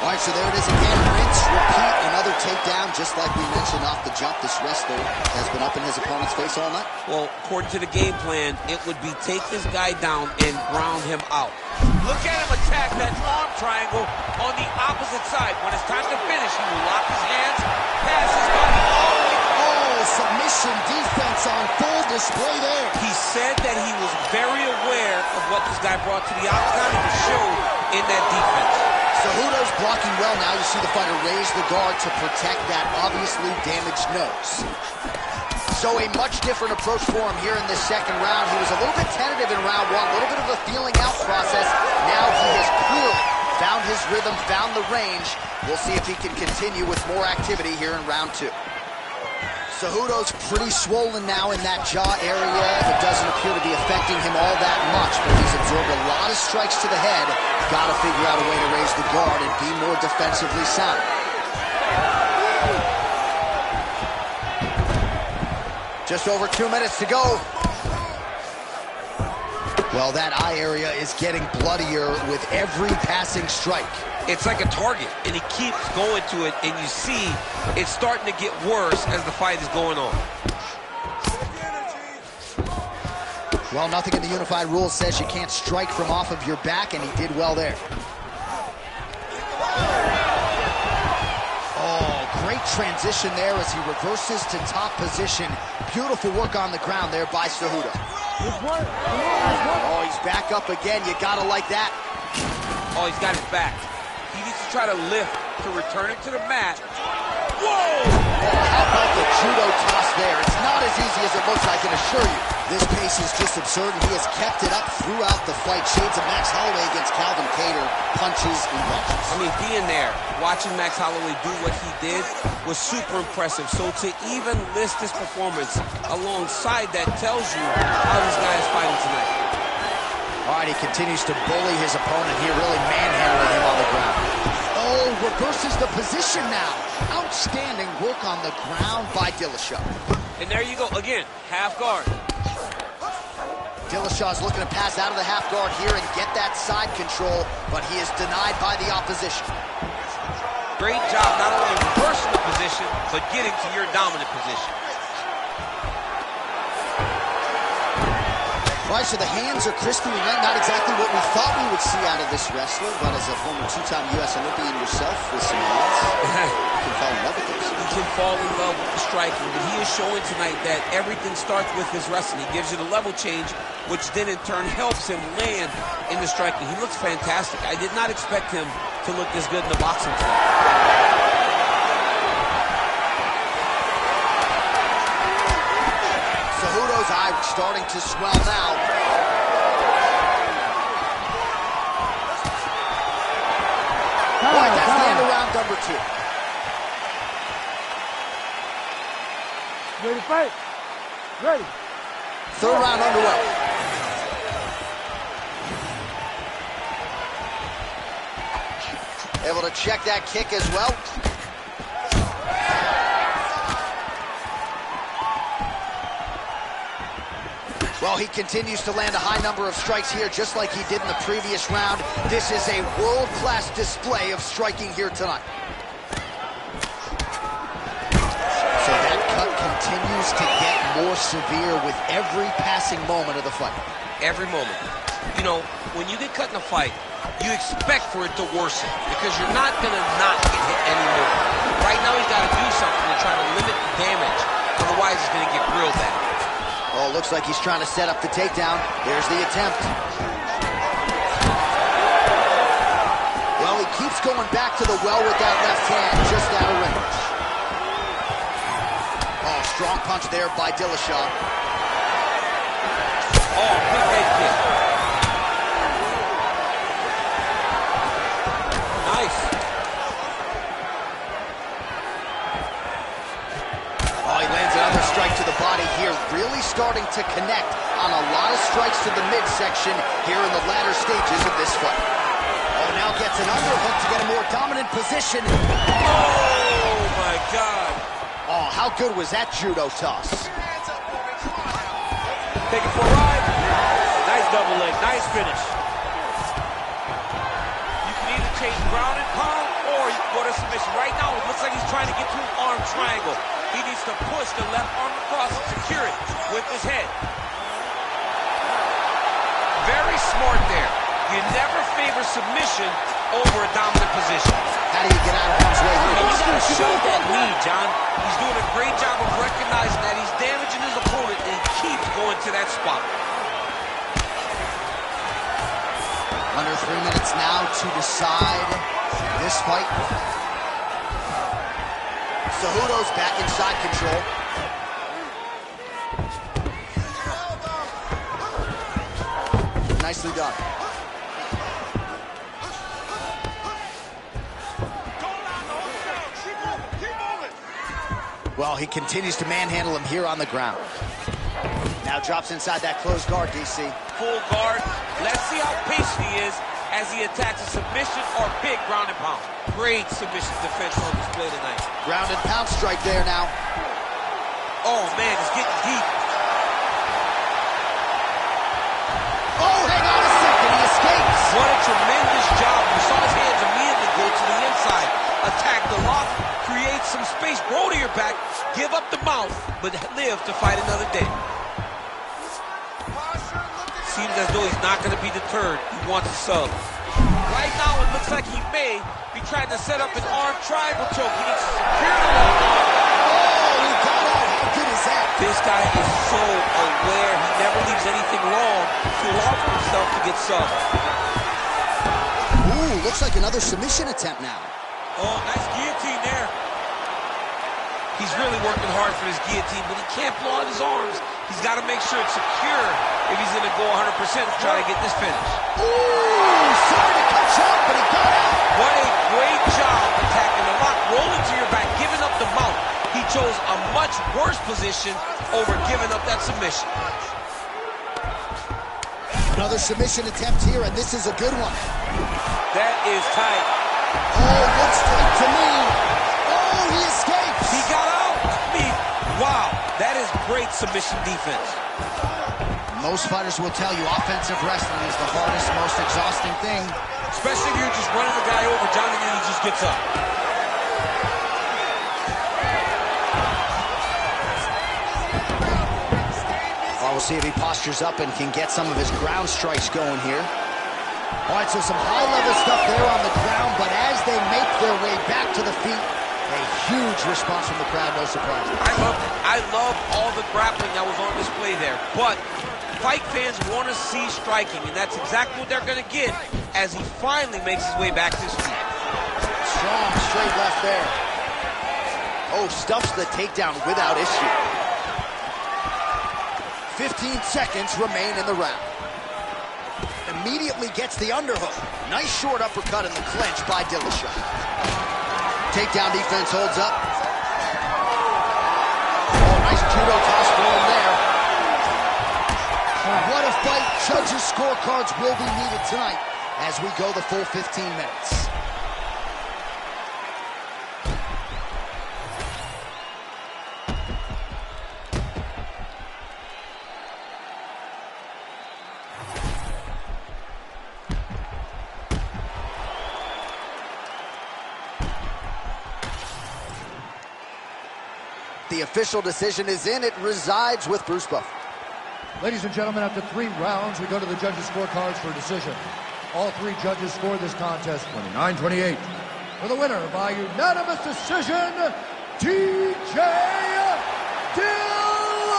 [SPEAKER 2] All right, so there it is again. Rinse, repeat, another takedown. Just like we mentioned off the jump, this wrestler has been up in his opponent's face all night.
[SPEAKER 3] Well, according to the game plan, it would be take this guy down and ground him out. Look at him attack that arm triangle on the opposite side. When it's time to finish, he will lock his hands, pass his body all the way.
[SPEAKER 2] Submission defense on full display there.
[SPEAKER 3] He said that he was very aware of what this guy brought to the octagon, and it showed in that defense.
[SPEAKER 2] Cejudo's blocking well now. You see the fighter raise the guard to protect that obviously damaged nose. So a much different approach for him here in this second round. He was a little bit tentative in round one, a little bit of a feeling out process. Now he has clearly found his rhythm, found the range. We'll see if he can continue with more activity here in round 2. Cejudo's pretty swollen now in that jaw area. It doesn't appear to be affecting him all that much, but he's absorbed a lot of strikes to the head. Got to figure out a way to raise the guard and be more defensively sound. Just over 2 minutes to go. Well, that eye area is getting bloodier with every passing strike.
[SPEAKER 3] It's like a target, and he keeps going to it, and you see it's starting to get worse as the fight is going on.
[SPEAKER 2] Well, nothing in the unified rules says you can't strike from off of your back, and he did well there. Oh, great transition there as he reverses to top position. Beautiful work on the ground there by Cejudo. Oh, he's back up again. You gotta like that.
[SPEAKER 3] Oh, he's got his back. He needs to try to lift to return it to the mat. Whoa!
[SPEAKER 2] Oh, how about the judo toss there? It's not as easy as it looks, I can assure you. This pace is just absurd, and he has kept it up throughout the fight. Shades of Max Holloway against Calvin Kattar, punches and punches.
[SPEAKER 3] I mean, being there, watching Max Holloway do what he did was super impressive. So to even list this performance alongside that tells you how this guy is fighting tonight.
[SPEAKER 2] All right, he continues to bully his opponent here, really manhandling him on the ground. Oh, reverses the position now. Outstanding work on the ground by Dillashaw.
[SPEAKER 3] And there you go, again, half guard.
[SPEAKER 2] Dillashaw's looking to pass out of the half guard here and get that side control, but he is denied by the opposition.
[SPEAKER 3] Great job not only reversing the position, but getting to your dominant position.
[SPEAKER 2] All right, so the hands are crispy and not exactly what we thought we would see out of this wrestler, but as a former 2-time U.S. Olympian yourself with some hands, you can fall in love with those.
[SPEAKER 3] He can fall in love with the striking, but he is showing tonight that everything starts with his wrestling. He gives you the level change, which then in turn helps him land in the striking. He looks fantastic. I did not expect him to look this good in the boxing tonight.
[SPEAKER 2] Cejudo's eye starting to swell now. All right, that's the end of round number 2.
[SPEAKER 1] Ready to fight? Ready.
[SPEAKER 2] Third round underway. Able to check that kick as well. Well, he continues to land a high number of strikes here, just like he did in the previous round. This is a world-class display of striking here tonight. So that cut continues to get more severe with every passing moment of the fight.
[SPEAKER 3] Every moment. You know, when you get cut in a fight, you expect for it to worsen because you're not going to not get hit anymore. Right now, he's got to do something to try to limit the damage. Otherwise, it's going to get real bad.
[SPEAKER 2] Oh, looks like he's trying to set up the takedown. There's the attempt. Well, he keeps going back to the well with that left hand, just out of range. Oh, strong punch there by Dillashaw.
[SPEAKER 3] Oh, big head kick. Nice.
[SPEAKER 2] Oh, he lands another strike to the body here, really starting to connect on a lot of strikes to the midsection here in the latter stages of this fight. Oh, now gets an underhook to get a more dominant position.
[SPEAKER 3] Oh, my God.
[SPEAKER 2] Oh, how good was that judo toss?
[SPEAKER 3] Take it for a ride. Nice double leg, nice finish. You can either change ground and pound, or you can go to submission. Right now, it looks like he's trying to get to an arm triangle. He needs to push the left arm across and secure it with his head. Very smart there. You never favor submission over a dominant position.
[SPEAKER 2] How do you get out of harm's way here?
[SPEAKER 3] He's got to show that lead, John. He's doing a great job of recognizing that he's damaging his opponent and he keeps going to that spot.
[SPEAKER 2] Under 3 minutes now to decide this fight. Cejudo's back in side control. Nicely done. Well, he continues to manhandle him here on the ground. Now drops inside that closed guard, DC.
[SPEAKER 3] Full guard. Let's see how patient he is as he attacks a submission or big ground and pound. Great submission defense on display tonight.
[SPEAKER 2] Ground and pound strike there now.
[SPEAKER 3] Oh, man, it's getting deep.
[SPEAKER 2] Oh, hang on a second, he escapes.
[SPEAKER 3] What a tremendous job. You saw his hands immediately go to the inside. Attack the lock, create some space, roll to your back, give up the mouth, but live to fight another day. Seems as though he's not going to be deterred. He wants a sub. Right now, it looks like he may be trying to set up an arm triangle choke. He needs to secure the left arm.
[SPEAKER 2] Oh, he got out. How good is that?
[SPEAKER 3] This guy is so aware. He never leaves anything long to allow for himself to get subbed.
[SPEAKER 2] Ooh, looks like another submission attempt now.
[SPEAKER 3] Oh, nice guillotine there. He's really working hard for this guillotine, but he can't blow out his arms. He's got to make sure it's secure if he's going to go 100% to try to get this finish.
[SPEAKER 2] Ooh, sorry to cut short, but he got out.
[SPEAKER 3] What a great job attacking the lock, rolling to your back, giving up the mount. He chose a much worse position over giving up that submission.
[SPEAKER 2] Another submission attempt here, and this is a good one.
[SPEAKER 3] That is tight.
[SPEAKER 2] Oh, looks like to me. Oh, he escapes.
[SPEAKER 3] He got out. Wow, that is great submission defense.
[SPEAKER 2] Most fighters will tell you offensive wrestling is the hardest, most exhausting thing.
[SPEAKER 3] Especially if you're just running the guy over, Johnny, and he just gets up.
[SPEAKER 2] Well, we'll see if he postures up and can get some of his ground strikes going here. All right, so some high-level stuff there on the ground, but as they make their way back to the feet, a huge response from the crowd, no surprise.
[SPEAKER 3] I love all the grappling that was on display there, but fight fans want to see striking, and that's exactly what they're going to get as he finally makes his way back to his feet.
[SPEAKER 2] Strong straight left there. Oh, stuffs the takedown without issue. 15 seconds remain in the round. Immediately gets the underhook. Nice short uppercut in the clinch by Dillashaw. Takedown defense holds up. Oh, nice judo toss for him there. What a fight. Judges' scorecards will be needed tonight as we go the full 15 minutes. The official decision is in. It resides with Bruce Buffer.
[SPEAKER 4] Ladies and gentlemen, after 3 rounds, we go to the judges' scorecards for a decision. All 3 judges scored this contest 29-28. For the winner by unanimous decision, TJ Dillashaw!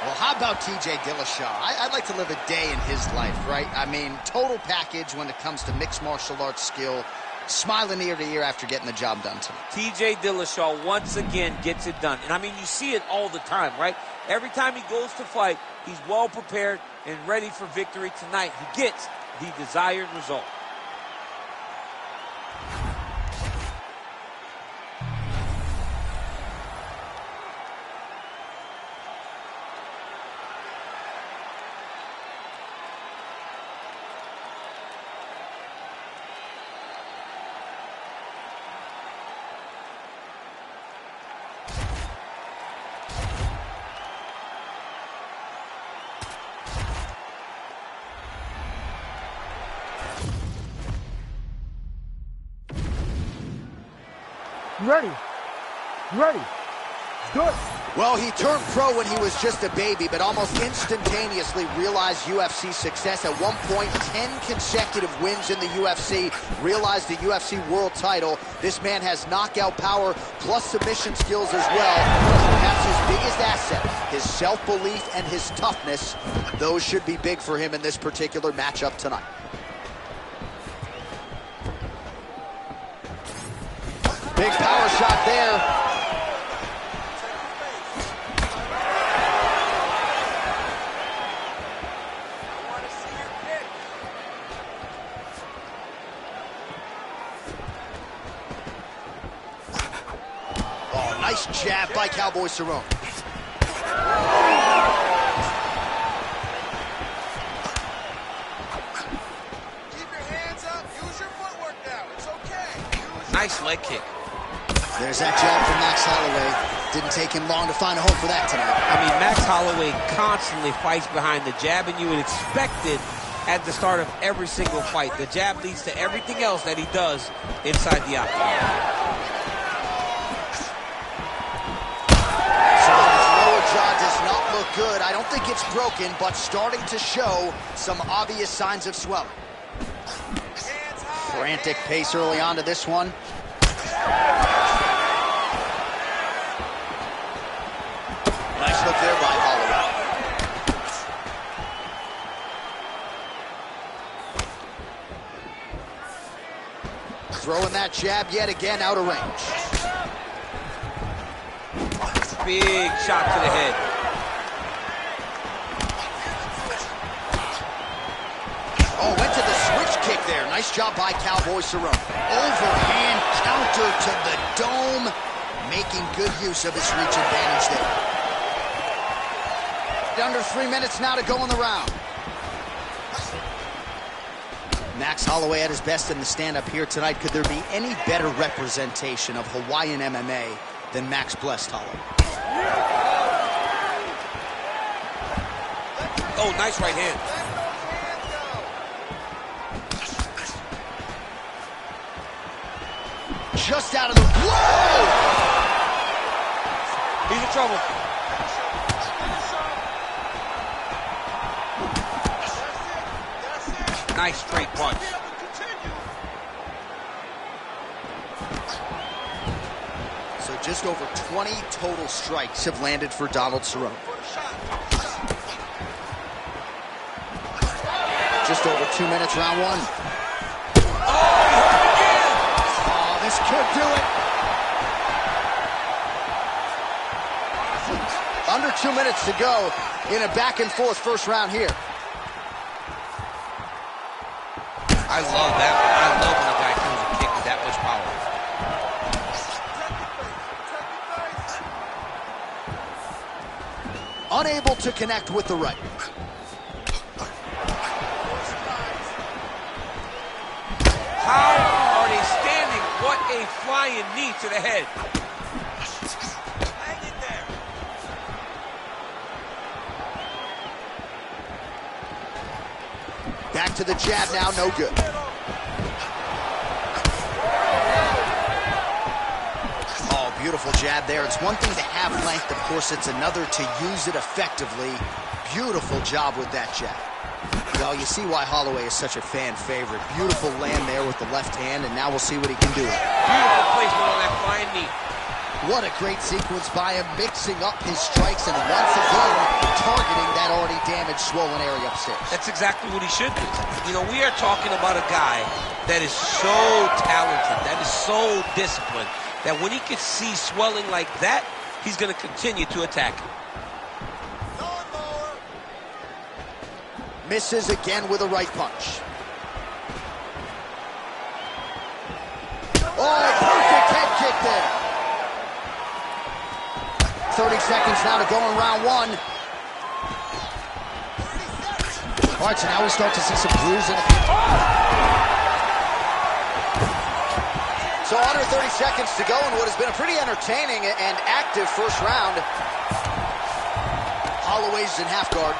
[SPEAKER 2] Well, how about TJ Dillashaw? I'd like to live a day in his life, right? I mean, total package when it comes to mixed martial arts skill, smiling ear to ear after getting the job done tonight.
[SPEAKER 3] TJ Dillashaw once again gets it done. And I mean, you see it all the time, right? Every time he goes to fight, he's well prepared and ready for victory. Tonight, he gets the desired result.
[SPEAKER 1] You ready? You ready? Let's do it.
[SPEAKER 2] Well, he turned pro when he was just a baby, but almost instantaneously realized UFC success. At one point, 10 consecutive wins in the UFC, realized the UFC world title. This man has knockout power plus submission skills as well. Perhaps his biggest asset, his self-belief and his toughness. Those should be big for him in this particular matchup tonight. Big power shot there. Nice jab by Cowboy Cerrone.
[SPEAKER 5] Keep your hands up. Use your footwork now. It's okay.
[SPEAKER 3] Nice leg kick.
[SPEAKER 2] There's that jab from Max Holloway. Didn't take him long to find a home for that tonight.
[SPEAKER 3] I mean, Max Holloway constantly fights behind the jab, and you would expect it at the start of every single fight. The jab leads to everything else that he does inside the octagon.
[SPEAKER 2] So his lower jaw does not look good. I don't think it's broken, but starting to show some obvious signs of swelling. Frantic pace early on to this one. Nice look there by Holloway. Throwing that jab yet again out of range.
[SPEAKER 3] Big shot to the head.
[SPEAKER 2] Oh, went to the switch kick there. Nice job by Cowboy Cerrone. Overhand counter to the dome, making good use of his reach advantage there. Under 3 minutes now to go in the round. Max Holloway at his best in the stand-up here tonight. Could there be any better representation of Hawaiian MMA than Max blessed Holloway?
[SPEAKER 3] Oh, nice right hand.
[SPEAKER 2] Just out of the... Whoa!
[SPEAKER 3] He's in trouble. Nice straight punch.
[SPEAKER 2] So just over 20 total strikes have landed for Donald Cerrone. Just over 2 minutes, round one. Oh, this could do it. Under 2 minutes to go in a back-and-forth first round here.
[SPEAKER 3] I love that. I love when a guy throws a kick with that much power.
[SPEAKER 2] Unable to connect with the right.
[SPEAKER 3] How are they standing? What a flying knee to the head.
[SPEAKER 5] Hang in there.
[SPEAKER 2] Back to the jab now, no good. Oh, beautiful jab there. It's one thing to have length, of course, it's another to use it effectively. Beautiful job with that jab. Well, you see why Holloway is such a fan favorite. Beautiful land there with the left hand, and now we'll see what he can do.
[SPEAKER 3] Beautiful placement on that flying knee.
[SPEAKER 2] What a great sequence by him, mixing up his strikes and once again targeting that already damaged, swollen area upstairs.
[SPEAKER 3] That's exactly what he should do. You know, we are talking about a guy that is so talented, that is so disciplined, that when he can see swelling like that, he's going to continue to attack him.
[SPEAKER 2] Misses again with a right punch. Oh, perfect head kick there. 30 seconds now to go in round one. All right, so now we start to see some bruising. So under 30 seconds to go in what has been a pretty entertaining and active first round. Holloway's in half guard.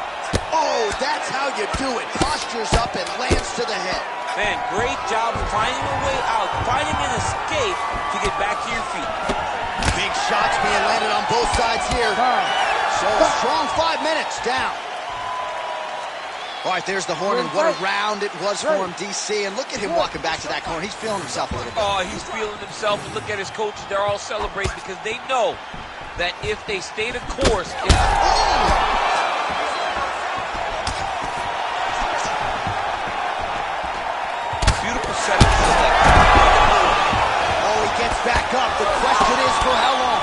[SPEAKER 2] Oh, that's how you do it. Postures up and lands to the head.
[SPEAKER 3] Man, great job finding a way out, finding an escape to get back to your feet.
[SPEAKER 2] Big shots being landed on both sides here. So a strong 5 minutes down. All right, there's the horn, and what a round it was for him, DC. And look at him walking back to that corner. He's feeling himself a little bit.
[SPEAKER 3] Oh, he's feeling himself. And look at his coaches. They're all celebrating because they know that if they stay the course, beautiful setup.
[SPEAKER 2] Oh, he gets back up. The question is for how long?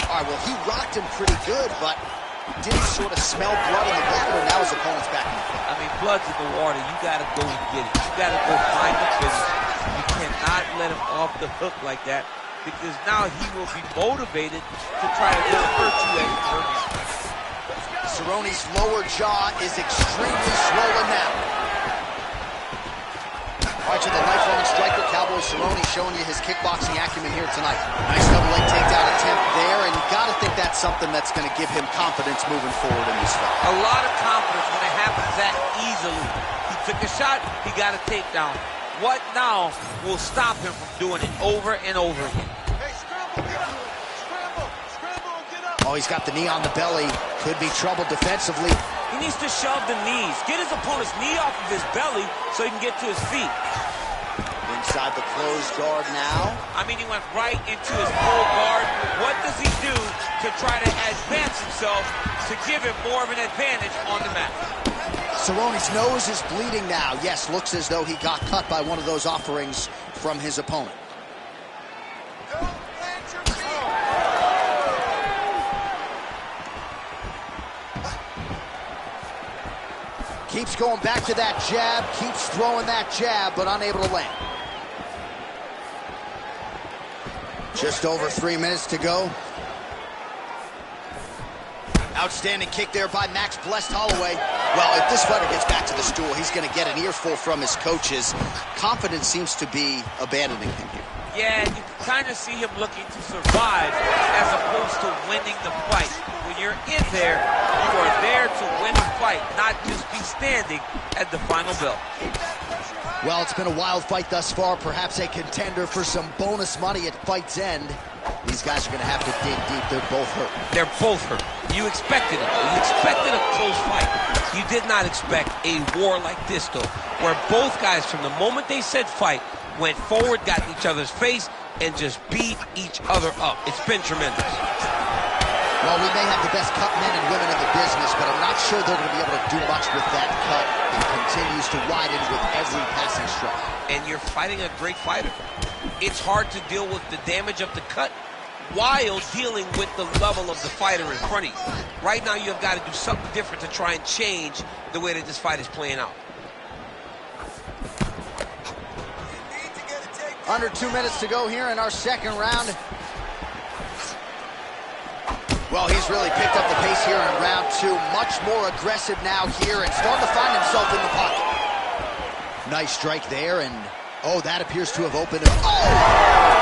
[SPEAKER 2] All right, well, he rocked him pretty good, but did he sort of smell blood in the water? Now his opponent's back in the fight.
[SPEAKER 3] I mean, blood's in the water. You got to go and get it. You got to go find the finish. You cannot off the hook like that, because now he will be motivated to try to really hurt you as you hurt him.
[SPEAKER 2] Cerrone's lower jaw is extremely swollen now. All right, to the lifelong striker, Cowboy Cerrone, showing you his kickboxing acumen here tonight. Nice double leg takedown attempt there, and you got to think that's something that's going to give him confidence moving forward in this fight.
[SPEAKER 3] A lot of confidence when it happens that easily. He took a shot, he got a takedown. What now will stop him from doing it over and over again?
[SPEAKER 5] Hey, scramble, get up. Scramble, get up.
[SPEAKER 2] Oh, he's got the knee on the belly. Could be trouble defensively.
[SPEAKER 3] He needs to shove the knees. Get his opponent's knee off of his belly so he can get to his feet.
[SPEAKER 2] Inside the closed guard now.
[SPEAKER 3] I mean, he went right into his full guard. What does he do to try to advance himself to give him more of an advantage on the mat?
[SPEAKER 2] Cerrone's nose is bleeding now. Yes, looks as though he got cut by one of those offerings from his opponent.
[SPEAKER 5] Don't plant your feet.
[SPEAKER 2] Keeps going back to that jab, keeps throwing that jab, but unable to land. Just over 3 minutes to go. Outstanding kick there by Max Blessed Holloway. Well, if this fighter gets back to the stool, he's going to get an earful from his coaches. Confidence seems to be abandoning him here.
[SPEAKER 3] Yeah, you can kind of see him looking to survive as opposed to winning the fight. When you're in there, you are there to win the fight, not just be standing at the final bell.
[SPEAKER 2] Well, it's been a wild fight thus far. Perhaps a contender for some bonus money at fight's end. These guys are going to have to dig deep. They're both hurt.
[SPEAKER 3] They're both hurt. You expected it. You expected a close fight. You did not expect a war like this, though, where both guys, from the moment they said fight, went forward, got in each other's face, and just beat each other up. It's been tremendous.
[SPEAKER 2] Well, we may have the best cut men and women in the business, but I'm not sure they're going to be able to do much with that cut. It continues to widen with every passing strike.
[SPEAKER 3] And you're fighting a great fighter. It's hard to deal with the damage of the cut while dealing with the level of the fighter in front of you. Right now, you've got to do something different to try and change the way that this fight is playing out.
[SPEAKER 2] Under 2 minutes to go here in our second round. Well, he's really picked up the pace here in round two. Much more aggressive now here and starting to find himself in the pocket. Nice strike there, and oh, that appears to have opened him. Oh!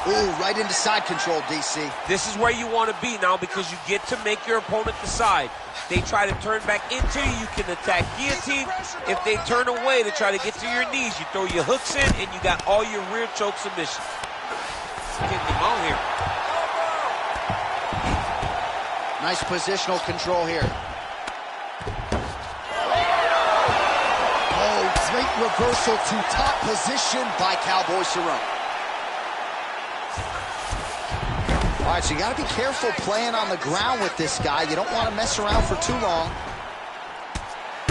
[SPEAKER 2] Ooh, right into side control, DC.
[SPEAKER 3] This is where you want to be now, because you get to make your opponent decide. They try to turn back into you, you can attack guillotine. If they turn away to try to get to your knees, you throw your hooks in, and you got all your rear choke submissions. Getting him out here.
[SPEAKER 2] Nice positional control here. Oh, great reversal to top position by Cowboy Cerrone. All right, so you got to be careful playing on the ground with this guy. You don't want to mess around for too long.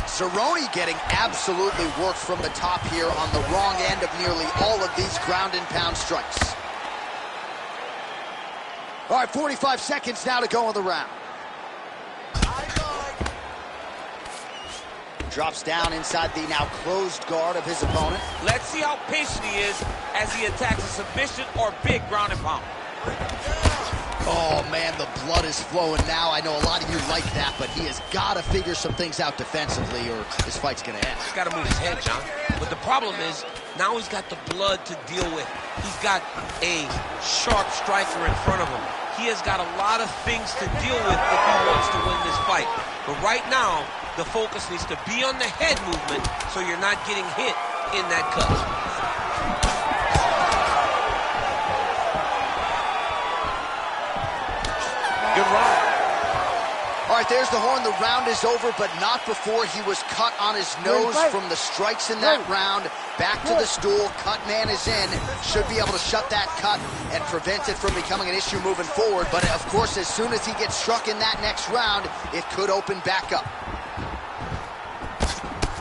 [SPEAKER 2] Cerrone getting absolutely worked from the top here on the wrong end of nearly all of these ground and pound strikes. All right, 45 seconds now to go in the round. Drops down inside the now closed guard of his opponent.
[SPEAKER 3] Let's see how patient he is as he attacks a submission or big ground and pound.
[SPEAKER 2] Oh, man, the blood is flowing now. I know a lot of you like that, but he has got to figure some things out defensively or this fight's going to end.
[SPEAKER 3] He's got to move his head, John. But the problem is, now he's got the blood to deal with. He's got a sharp striker in front of him. He has got a lot of things to deal with if he wants to win this fight. But right now, the focus needs to be on the head movement so you're not getting hit in that cut. Good round.
[SPEAKER 2] All right, there's the horn. The round is over, but not before he was cut on his nose from the strikes in that round. Back to the stool. Cut man is in. Should be able to shut that cut and prevent it from becoming an issue moving forward. But, of course, as soon as he gets struck in that next round, it could open back up.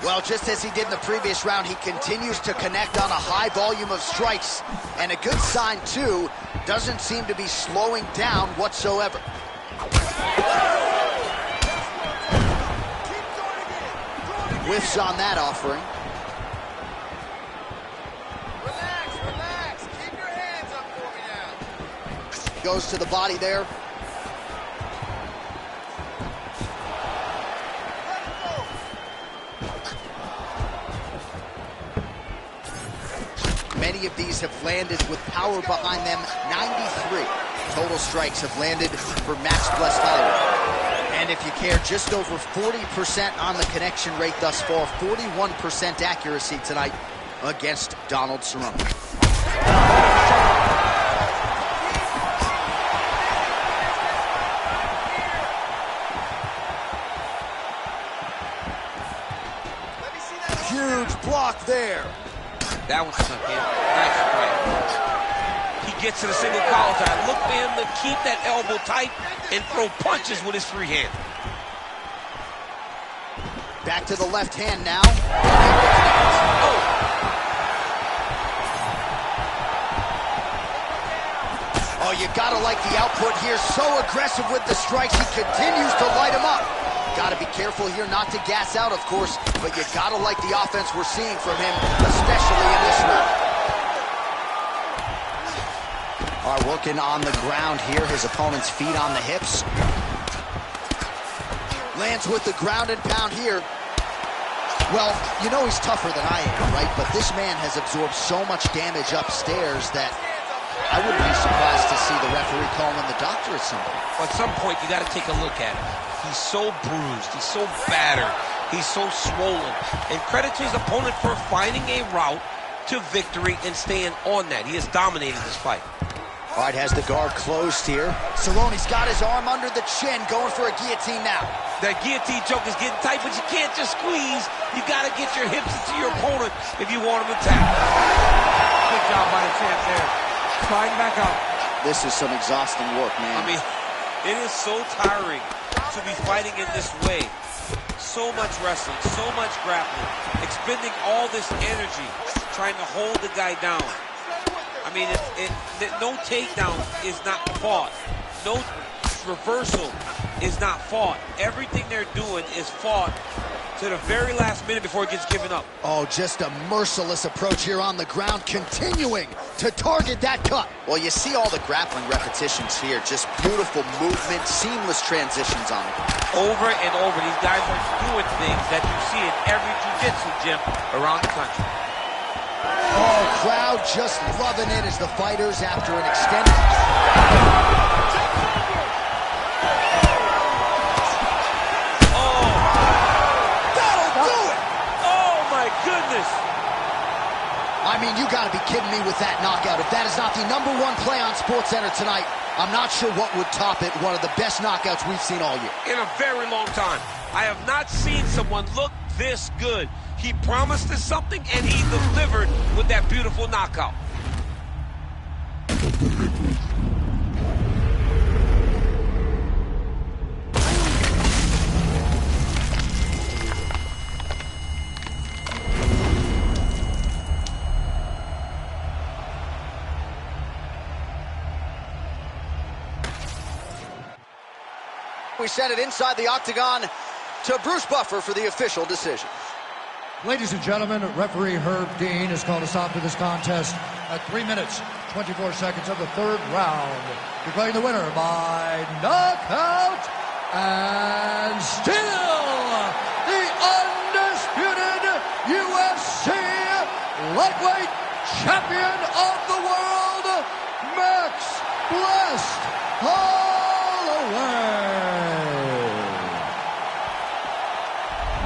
[SPEAKER 2] Well, just as he did in the previous round, he continues to connect on a high volume of strikes. And a good sign, too, doesn't seem to be slowing down whatsoever. whiffs on that offering.
[SPEAKER 5] Relax, relax. Keep your hands up for me now.
[SPEAKER 2] Goes to the body there. Many of these have landed with power behind them. 93 total strikes have landed for Max Blessed Hollywood. And if you care, just over 40% on the connection rate thus far. 41% accuracy tonight against Donald Cerrone. Huge block there.
[SPEAKER 3] That was tough, yeah. Nice strike. He gets to the single collar tie. Look for him to keep that elbow tight and throw punches with his free hand.
[SPEAKER 2] Back to the left hand now. Oh, you gotta like the output here. So aggressive with the strikes. He continues to light him up. Gotta be careful here not to gas out, of course, but you gotta like the offense we're seeing from him, especially in this round. All right, working on the ground here. His opponent's feet on the hips. Lands with the ground and pound here. Well, you know he's tougher than I am, right? But this man has absorbed so much damage upstairs that I wouldn't be surprised to see the referee calling the doctor at some point.
[SPEAKER 3] At some point, you got to take a look at him. He's so bruised. He's so battered. He's so swollen. And credit to his opponent for finding a route to victory and staying on that. He has dominated this fight.
[SPEAKER 2] All right, has the guard closed here. Cerrone's got his arm under the chin, going for a guillotine now.
[SPEAKER 3] That guillotine choke is getting tight, but you can't just squeeze. You got to get your hips into your opponent if you want him to tap.
[SPEAKER 1] Good job by the champ there. Sliding back out.
[SPEAKER 2] This is some exhausting work, man.
[SPEAKER 3] I mean, it is so tiring to be fighting in this way. So much wrestling, so much grappling, expending all this energy, trying to hold the guy down. I mean, no takedown is not fought. No reversal is not fought. Everything they're doing is fought to the very last minute before it gets given up.
[SPEAKER 2] Oh, just a merciless approach here on the ground, continuing to target that cut. Well, you see all the grappling repetitions here. Just beautiful movement, seamless transitions on it.
[SPEAKER 3] Over and over, these guys are doing things that you see in every jiu-jitsu gym around the country.
[SPEAKER 2] Oh, crowd just loving it as the fighters, after an extended... I mean, you gotta be kidding me with that knockout. If that is not the #1 play on SportsCenter tonight, I'm not sure what would top it. One of the best knockouts we've seen all year.
[SPEAKER 3] In a very long time. I have not seen someone look this good. He promised us something, and he delivered with that beautiful knockout.
[SPEAKER 2] We send it inside the octagon to Bruce Buffer for the official decision.
[SPEAKER 4] Ladies and gentlemen, referee Herb Dean has called a stop to this contest at 3 minutes, 24 seconds of the third round, declaring the winner by knockout and still the undisputed UFC lightweight champion of the world, Max Blessed Holloway.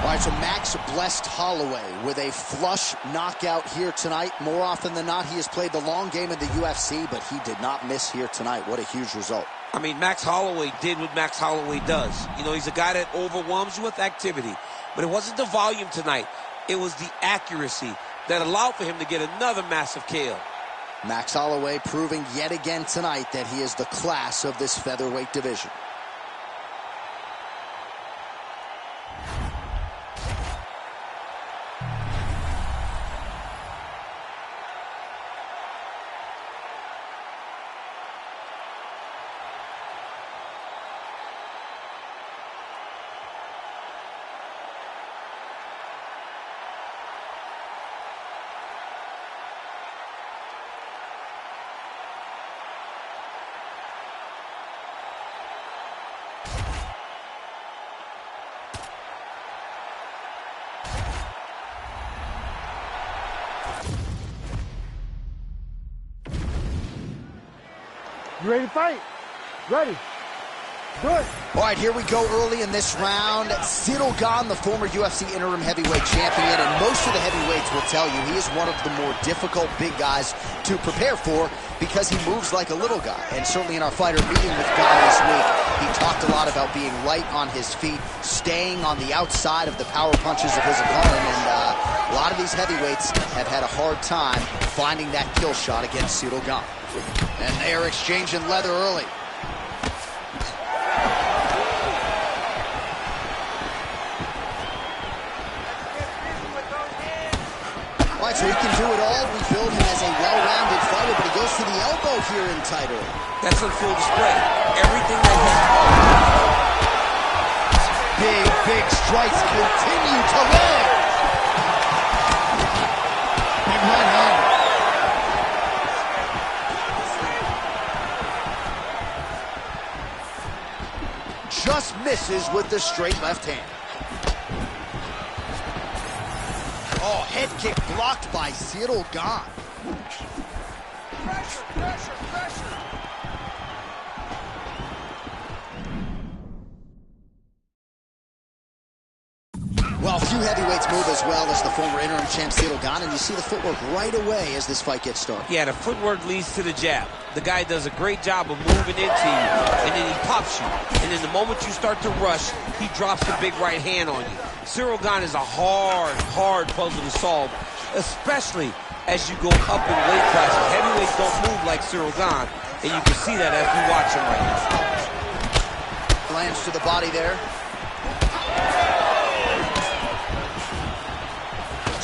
[SPEAKER 2] All right, so Max Blessed Holloway with a flush knockout here tonight. More often than not, he has played the long game in the UFC, but he did not miss here tonight. What a huge result.
[SPEAKER 3] I mean, Max Holloway did what Max Holloway does. You know, he's a guy that overwhelms you with activity. But it wasn't the volume tonight. It was the accuracy that allowed for him to get another massive KO.
[SPEAKER 2] Max Holloway proving yet again tonight that he is the class of this featherweight division.
[SPEAKER 1] You ready to fight? Ready. Good.
[SPEAKER 2] All right, here we go early in this round. Ciryl Gane, the former UFC interim heavyweight champion, and most of the heavyweights will tell you he is one of the more difficult big guys to prepare for because he moves like a little guy. And certainly in our fighter meeting with Gane this week, he talked a lot about being light on his feet, staying on the outside of the power punches of his opponent, and a lot of these heavyweights have had a hard time finding that kill shot against Ciryl Gane. And they're exchanging leather early. All right, so he can do it all. We build him as a well-rounded fighter, but he goes to the elbow here in tight early.
[SPEAKER 3] That's on full display. Everything that
[SPEAKER 2] Big strikes continue to land. Big right hand. Just misses with the straight left hand. Oh, head kick blocked by Ciryl Gane.
[SPEAKER 5] Pressure, pressure, pressure.
[SPEAKER 2] Well, few heavyweights move as well as the former interim champ Ciryl Gane, and you see the footwork right away as this fight gets started.
[SPEAKER 3] Yeah, the footwork leads to the jab. The guy does a great job of moving into you, and then he pops you. And then the moment you start to rush, he drops the big right hand on you. Ciryl Gane is a hard puzzle to solve, especially as you go up in weight classes. Heavyweights don't move like Ciryl Gane, and you can see that as we watch him right now.
[SPEAKER 2] Lands to the body there.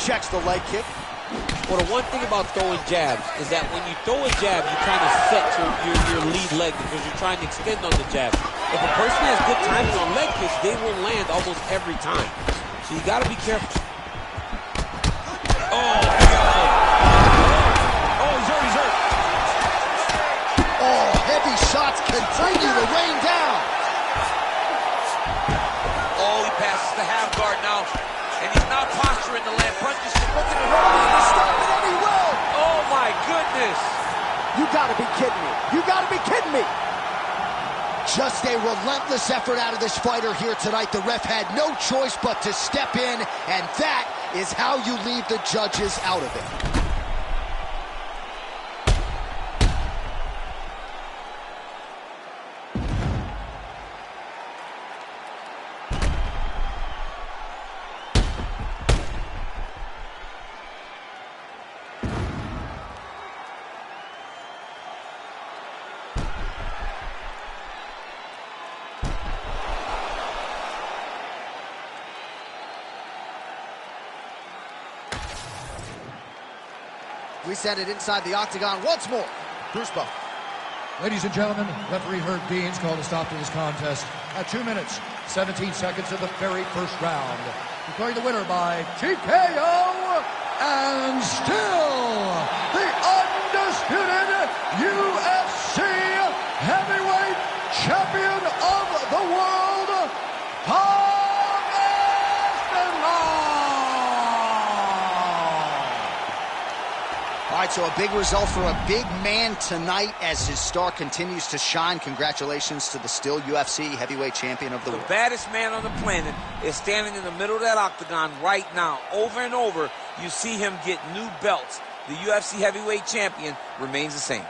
[SPEAKER 2] Checks the leg kick.
[SPEAKER 3] Well, the one thing about throwing jabs is that when you throw a jab, you kind of set your lead leg because you're trying to extend on the jab. If a person has good timing on leg kicks, they will land almost every time. So you got to be careful. Oh, he's hurt.
[SPEAKER 2] Oh, heavy shots continue to rain down.
[SPEAKER 3] Oh, he passes the half guard now. And he's not posturing to land punches.
[SPEAKER 2] Look at it, stop it, and he will.
[SPEAKER 3] Oh, my goodness.
[SPEAKER 2] You gotta be kidding me. You gotta be kidding me. Just a relentless effort out of this fighter here tonight. The ref had no choice but to step in, and that is how you leave the judges out of it. We send it inside the octagon once more. Bruce Buffer.
[SPEAKER 4] Ladies and gentlemen, referee Herb Dean's called a stop to this contest at 2 minutes, 17 seconds of the very first round. Declaring the winner by TKO, and still the undisputed UFC heavyweight champion of the world,
[SPEAKER 2] All right, so a big result for a big man tonight as his star continues to shine. Congratulations to the still UFC heavyweight champion of the world.
[SPEAKER 3] The baddest man on the planet is standing in the middle of that octagon right now. Over and over, you see him get new belts. The UFC heavyweight champion remains the same.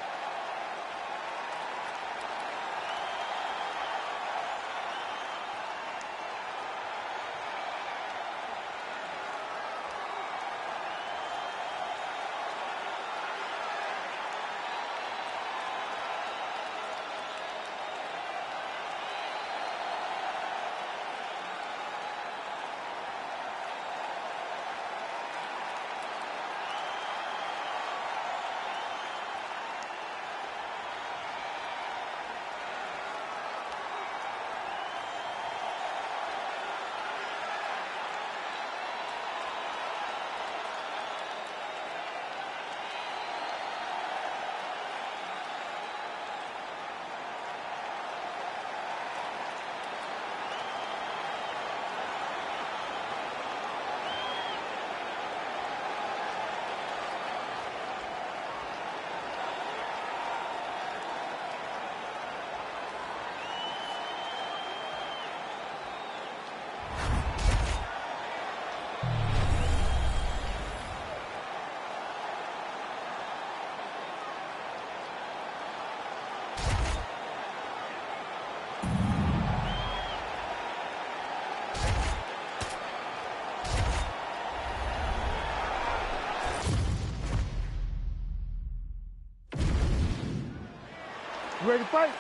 [SPEAKER 1] You ready to fight?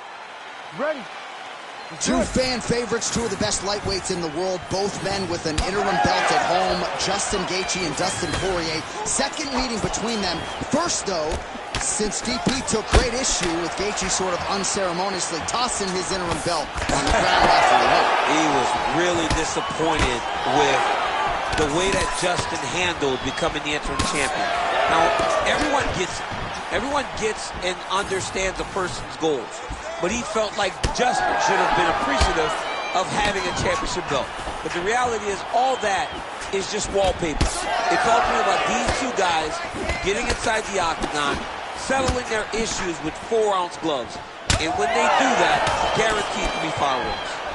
[SPEAKER 1] You ready?
[SPEAKER 2] Two fan favorites, two of the best lightweights in the world, both men with an interim belt at home, Justin Gaethje and Dustin Poirier. Second meeting between them. First, though, since DP took great issue with Gaethje sort of unceremoniously tossing his interim belt on the ground after the win.
[SPEAKER 3] He was really disappointed with the way that Justin handled becoming the interim champion. Now, everyone gets it. Everyone gets and understands a person's goals. But he felt like Justin should have been appreciative of having a championship belt. But the reality is all that is just wallpaper. It's ultimately about these two guys getting inside the octagon, settling their issues with 4-ounce gloves. And when they do that, guaranteed to be fireworks.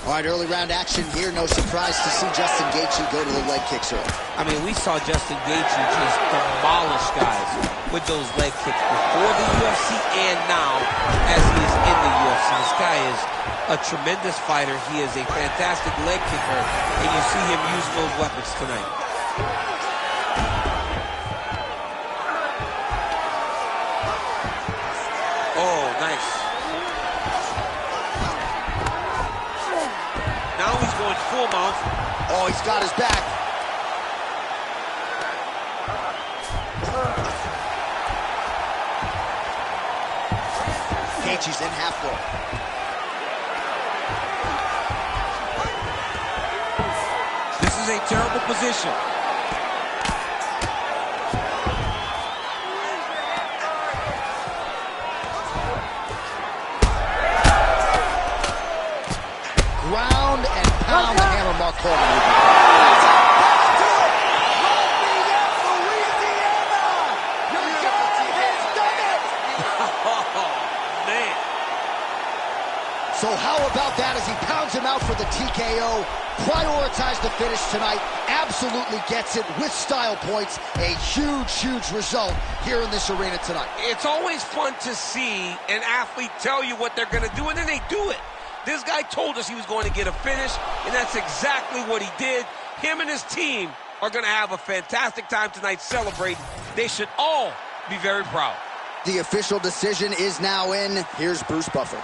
[SPEAKER 2] All right, early round action here. No surprise to see Justin Gaethje go to the leg kicks early.
[SPEAKER 3] I mean, we saw Justin Gaethje just demolish guys with those leg kicks before the UFC and now as he is in the UFC. This guy is a tremendous fighter. He is a fantastic leg kicker, and you see him using those weapons tonight. Oh, nice. Now he's going full mount.
[SPEAKER 2] Oh, he's got his back. Gaethje's in half guard.
[SPEAKER 3] This is a terrible position.
[SPEAKER 2] Ground and pound the hammer, Mark Coleman. So how about that as he pounds him out for the TKO, prioritized the finish tonight, absolutely gets it with style points, a huge, huge result here in this arena tonight.
[SPEAKER 3] It's always fun to see an athlete tell you what they're going to do, and then they do it. This guy told us he was going to get a finish, and that's exactly what he did. Him and his team are going to have a fantastic time tonight celebrating. They should all be very proud.
[SPEAKER 2] The official decision is now in. Here's Bruce Buffer.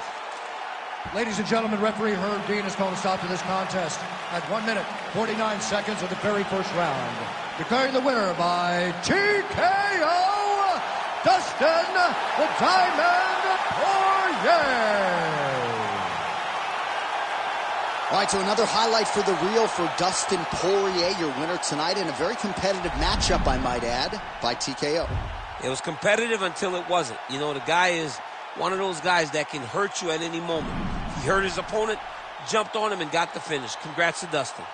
[SPEAKER 4] Ladies and gentlemen, referee Herb Dean has called a stop to this contest at 1 minute, 49 seconds of the very first round. Declaring the winner by TKO, Dustin the Diamond Poirier.
[SPEAKER 2] All right, so another highlight for the reel for Dustin Poirier, your winner tonight in a very competitive matchup, I might add, by TKO.
[SPEAKER 3] It was competitive until it wasn't. You know, the guy is one of those guys that can hurt you at any moment. He hurt his opponent, jumped on him, and got the finish. Congrats to Dustin.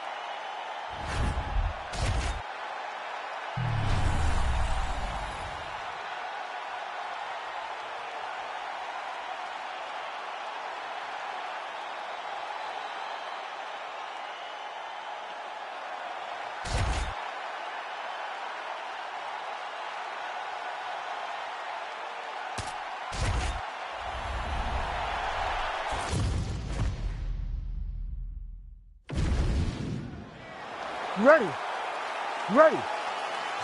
[SPEAKER 1] You ready? You ready?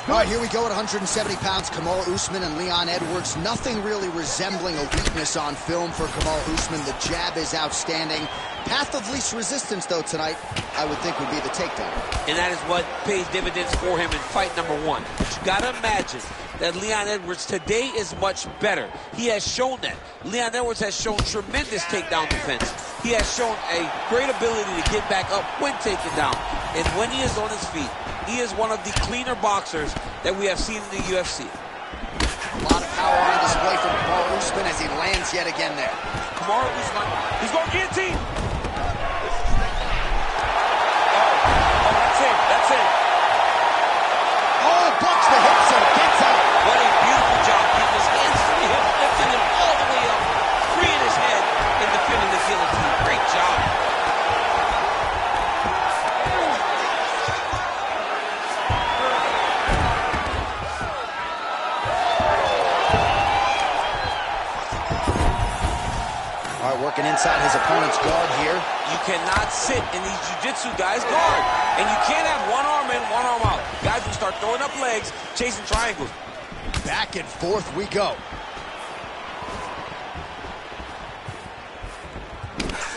[SPEAKER 2] All right, here we go at 170 pounds. Kamaru Usman and Leon Edwards. Nothing really resembling a weakness on film for Kamaru Usman. The jab is outstanding. Path of least resistance, though, tonight, I would think would be the takedown.
[SPEAKER 3] And that is what pays dividends for him in fight number one. But you got to imagine that Leon Edwards today is much better. He has shown that. Leon Edwards has shown tremendous takedown defense. He has shown a great ability to get back up when taken down. And when he is on his feet, he is one of the cleaner boxers that we have seen in the UFC.
[SPEAKER 2] A lot of power on display from Kamaru Usman as he lands yet again there.
[SPEAKER 3] Kamaru Usman, he's going to guillotine. That's it.
[SPEAKER 2] Oh, blocks the hips and gets out.
[SPEAKER 3] What a beautiful job. Keeping his hands to the hip, lifting him all the way up, freeing his head, and defending the guillotine. Great job.
[SPEAKER 2] All right, working inside his opponent's guard here.
[SPEAKER 3] You cannot sit in these jiu-jitsu guys' guard. And you can't have one arm in, one arm out. Guys will start throwing up legs, chasing triangles.
[SPEAKER 2] Back and forth we go.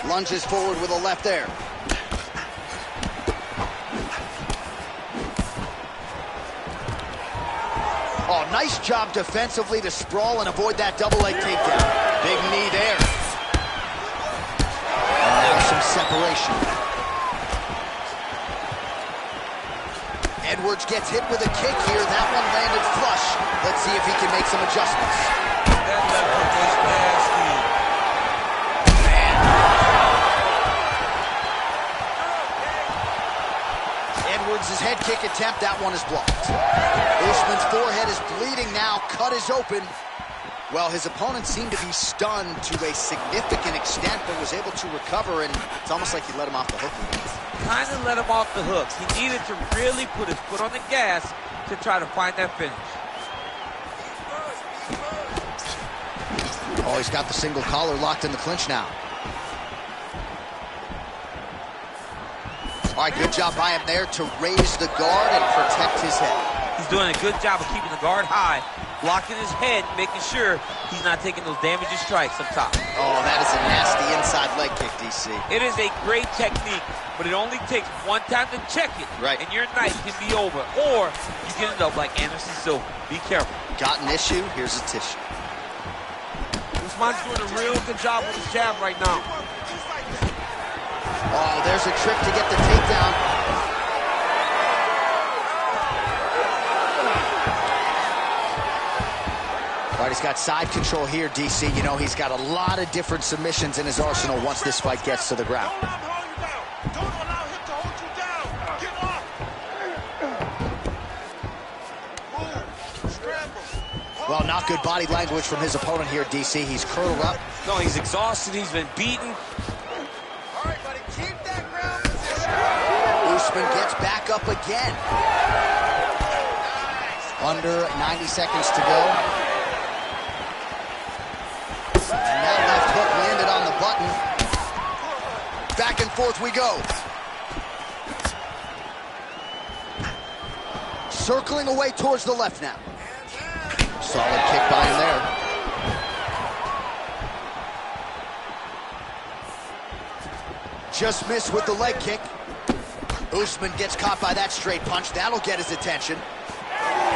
[SPEAKER 2] Lunges forward with a left there. Oh, nice job defensively to sprawl and avoid that double leg takedown. Big knee there. And now some separation. Edwards gets hit with a kick here. That one landed flush. Let's see if he can make some adjustments.
[SPEAKER 3] That left hook was nasty.
[SPEAKER 2] Edwards' head kick attempt, that one is blocked. Usman's forehead is bleeding now, cut is open. Well, his opponent seemed to be stunned to a significant extent, but was able to recover, and it's almost like he let him off the hook.
[SPEAKER 3] Kind of let him off the hook. He needed to really put his foot on the gas to try to find that finish.
[SPEAKER 2] Oh, he's got the single collar locked in the clinch now. All right, good job by him there to raise the guard and protect his head.
[SPEAKER 3] He's doing a good job of keeping the guard high, blocking his head, making sure he's not taking those damaging strikes up top.
[SPEAKER 2] Oh, that is a nasty inside leg kick, DC.
[SPEAKER 3] It is a great technique, but it only takes one time to check it,
[SPEAKER 2] right,
[SPEAKER 3] and your night can be over, or you can end up like Anderson Silva. Be careful.
[SPEAKER 2] Got an issue, here's a tissue.
[SPEAKER 3] Usman's doing a real good job with his jab right now.
[SPEAKER 2] Oh, there's a trick to get the takedown. All right, he's got side control here, DC. You know, he's got a lot of different submissions in his arsenal once this fight gets to the ground.
[SPEAKER 5] Don't allow him to hold you down. Get off. Move. Scramble.
[SPEAKER 2] Well, not good body language from his opponent here, DC. He's curled up.
[SPEAKER 3] No, he's exhausted. He's been beaten.
[SPEAKER 5] All right, buddy, keep that ground position.
[SPEAKER 2] Usman gets back up again. Under 90 seconds to go. And that left hook landed on the button. Back and forth we go. Circling away towards the left now. Solid kick by him there. Just missed with the leg kick. Usman gets caught by that straight punch. That'll get his attention.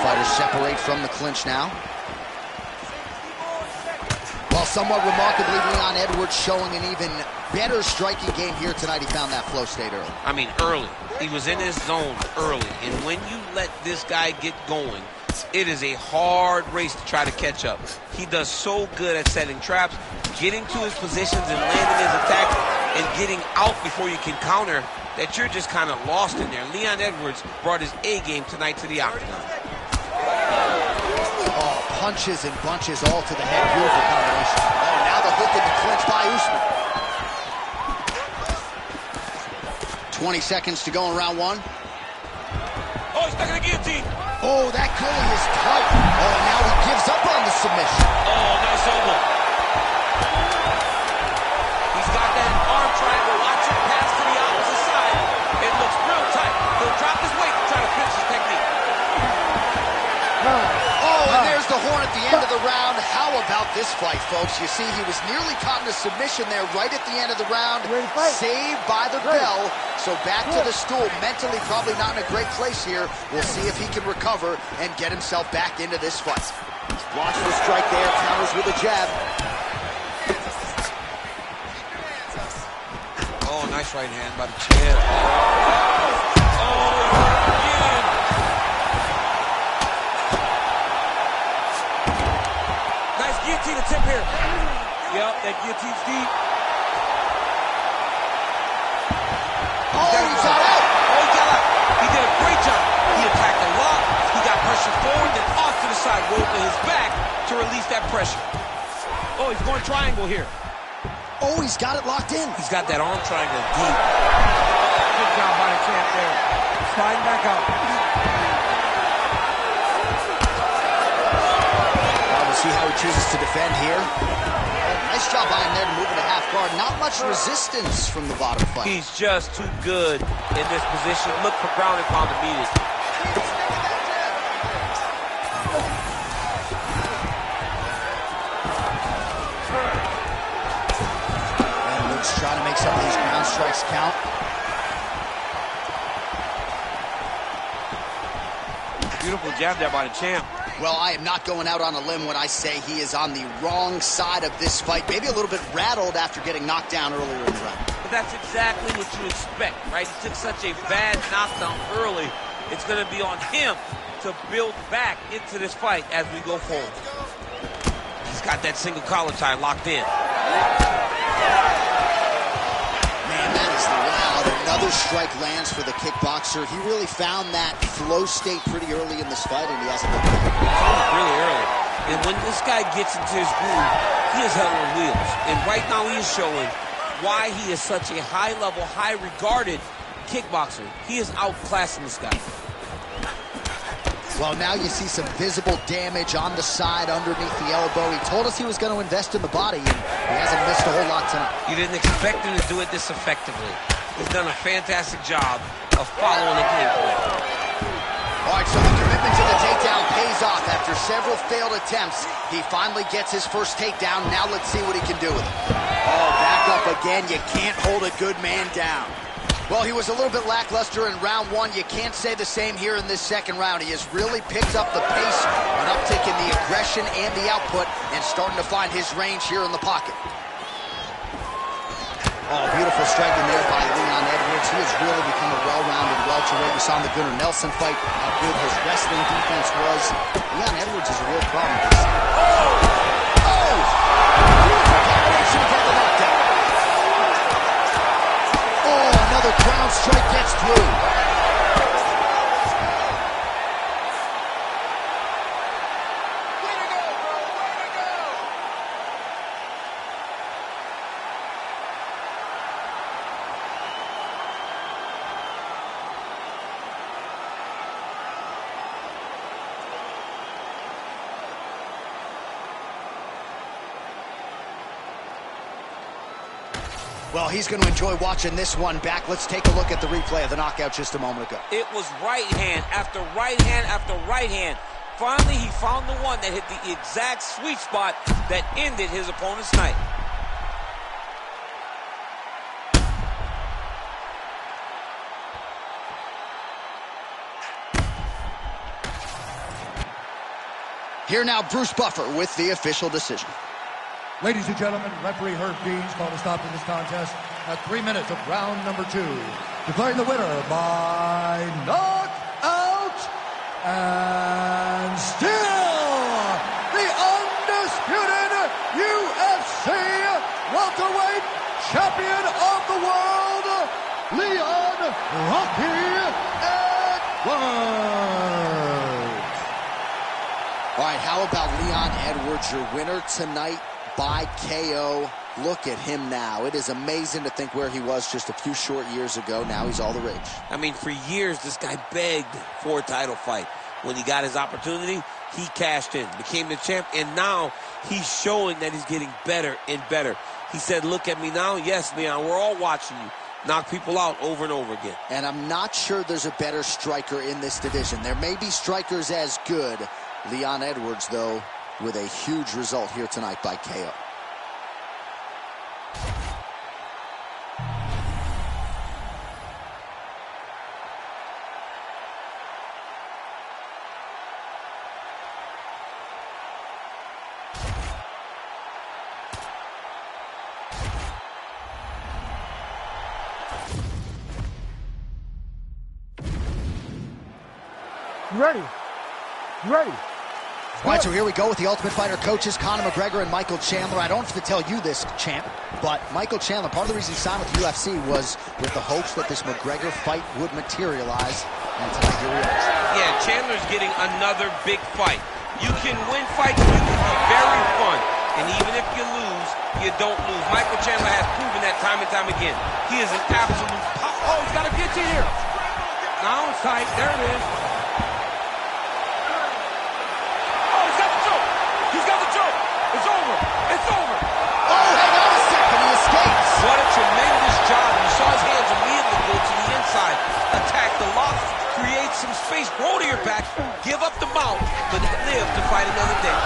[SPEAKER 2] Fighters separate from the clinch now. Well, somewhat remarkably, Leon Edwards showing an even better striking game here tonight. He found that flow state early.
[SPEAKER 3] I mean, early. He was in his zone early. And when you let this guy get going, it is a hard race to try to catch up. He does so good at setting traps, getting to his positions and landing his attack, and getting out before you can counter, that you're just kind of lost in there. Leon Edwards brought his A game tonight to the octagon.
[SPEAKER 2] Oh, punches and bunches all to the head. Beautiful combination. Oh, now the hook in the clinch by Usman. 20 seconds to go in round one.
[SPEAKER 3] Oh, he's stuck in the guillotine.
[SPEAKER 2] Oh, that gully is tight. Oh, now he gives up on the submission.
[SPEAKER 3] Oh, nice elbow. He's got that arm triangle. Watch it pass to the opposite side. It looks real tight. He'll drop his weight to try to finish his technique.
[SPEAKER 2] Oh, and there's the horn at the end of the round. How about this fight, folks? You see, he was nearly caught in a submission there right at the end of the round. Saved by the bell. So back to the stool. Mentally probably not in a great place here. We'll see if he can recover and get himself back into this fight. Watch the strike there. Counters with a jab.
[SPEAKER 3] Oh, nice right hand by the chin. Nice guillotine attempt here. Yep, that guillotine's deep.
[SPEAKER 2] Oh, he got out.
[SPEAKER 3] Oh, he got out. He did a great job. He attacked a lot. He got pressure forward, then off to the side, rolled to his back to release that pressure. Oh, he's going triangle here.
[SPEAKER 2] Oh, he's got it locked in.
[SPEAKER 3] He's got that arm triangle deep.
[SPEAKER 1] Good job by the champ there. Sliding back out.
[SPEAKER 2] Well, we'll see how he chooses to defend here. Nice job by him there to move into half guard. Not much resistance from the bottom fight.
[SPEAKER 3] He's just too good in this position. Look for ground and pound immediately.
[SPEAKER 2] trying to make some of these ground strikes count.
[SPEAKER 3] Beautiful jab there by the champ.
[SPEAKER 2] Well, I am not going out on a limb when I say he is on the wrong side of this fight. Maybe a little bit rattled after getting knocked down earlier in the round.
[SPEAKER 3] But that's exactly what you expect, right? He took such a bad knockdown early. It's going to be on him to build back into this fight as we go forward. He's got that single collar tie locked in.
[SPEAKER 2] Man, that is loud. Another strike lands for the kickboxer. He really found that flow state pretty early in this fight, and he hasn't looked back.
[SPEAKER 3] Really early. And when this guy gets into his groove, he is hell on wheels. And right now he is showing why he is such a high-level, high-regarded kickboxer. He is outclassing this guy.
[SPEAKER 2] Well, now you see some visible damage on the side underneath the elbow. He told us he was going to invest in the body, and he hasn't missed a whole lot tonight.
[SPEAKER 3] You didn't expect him to do it this effectively. He's done a fantastic job of following the game plan.
[SPEAKER 2] All right, so the commitment to the takedown pays off. After several failed attempts, he finally gets his first takedown. Now let's see what he can do with it. Oh, back up again. You can't hold a good man down. Well, he was a little bit lackluster in round one. You can't say the same here in this second round. He has really picked up the pace, an uptick in the aggression and the output, and starting to find his range here in the pocket. Oh, beautiful striking there by Leon Edwards. He has really become a well-rounded welterweight. We saw in the Gunnar Nelson fight how good his wrestling defense was. Leon Edwards is a real problem. Beautiful combination to get the knockdown. Oh, another ground strike gets through.
[SPEAKER 5] Way to go, bro. Way to go.
[SPEAKER 2] Well, he's going to enjoy watching this one back. Let's take a look at the replay of the knockout just a moment ago.
[SPEAKER 3] It was right hand after right hand after right hand. Finally, he found the one that hit the exact sweet spot that ended his opponent's night.
[SPEAKER 2] Here now, Bruce Buffer with the official decision.
[SPEAKER 4] Ladies and gentlemen, referee Herb Dean's called a stop to this contest at 3 minutes of round number 2. Declaring the winner by knockout and still the undisputed UFC welterweight champion of the world, Leon Rocky Edwards.
[SPEAKER 2] All right, how about Leon Edwards, your winner tonight by KO? Look at him now. It is amazing to think where he was just a few short years ago. Now he's all the rage.
[SPEAKER 3] I mean, for years, this guy begged for a title fight. When he got his opportunity, he cashed in, became the champ, and now he's showing that he's getting better and better. He said, look at me now. Yes, Leon, we're all watching you knock people out over and over again.
[SPEAKER 2] And I'm not sure there's a better striker in this division. There may be strikers as good. Leon Edwards, though, with a huge result here tonight by KO.
[SPEAKER 1] You ready? You ready?
[SPEAKER 2] All right, so here we go with the Ultimate Fighter coaches, Conor McGregor and Michael Chandler. I don't have to tell you this, champ, but Michael Chandler, part of the reason he signed with the UFC was with the hopes that this McGregor fight would materialize, and tonight here we are.
[SPEAKER 3] Yeah, Chandler's getting another big fight. You can win fights, you can be very fun, and even if you lose, you don't lose. Michael Chandler has proven that time and time again. He is an absolute oh, he's got a guillotine here. Now it's tight, there it is. It's over. It's over.
[SPEAKER 2] Oh, hang on a second. He escapes.
[SPEAKER 3] What a tremendous job. You saw his hands immediately go to the inside. Attack the lock. Create some space. Roll to your back. Give up the mount. But live to fight another day.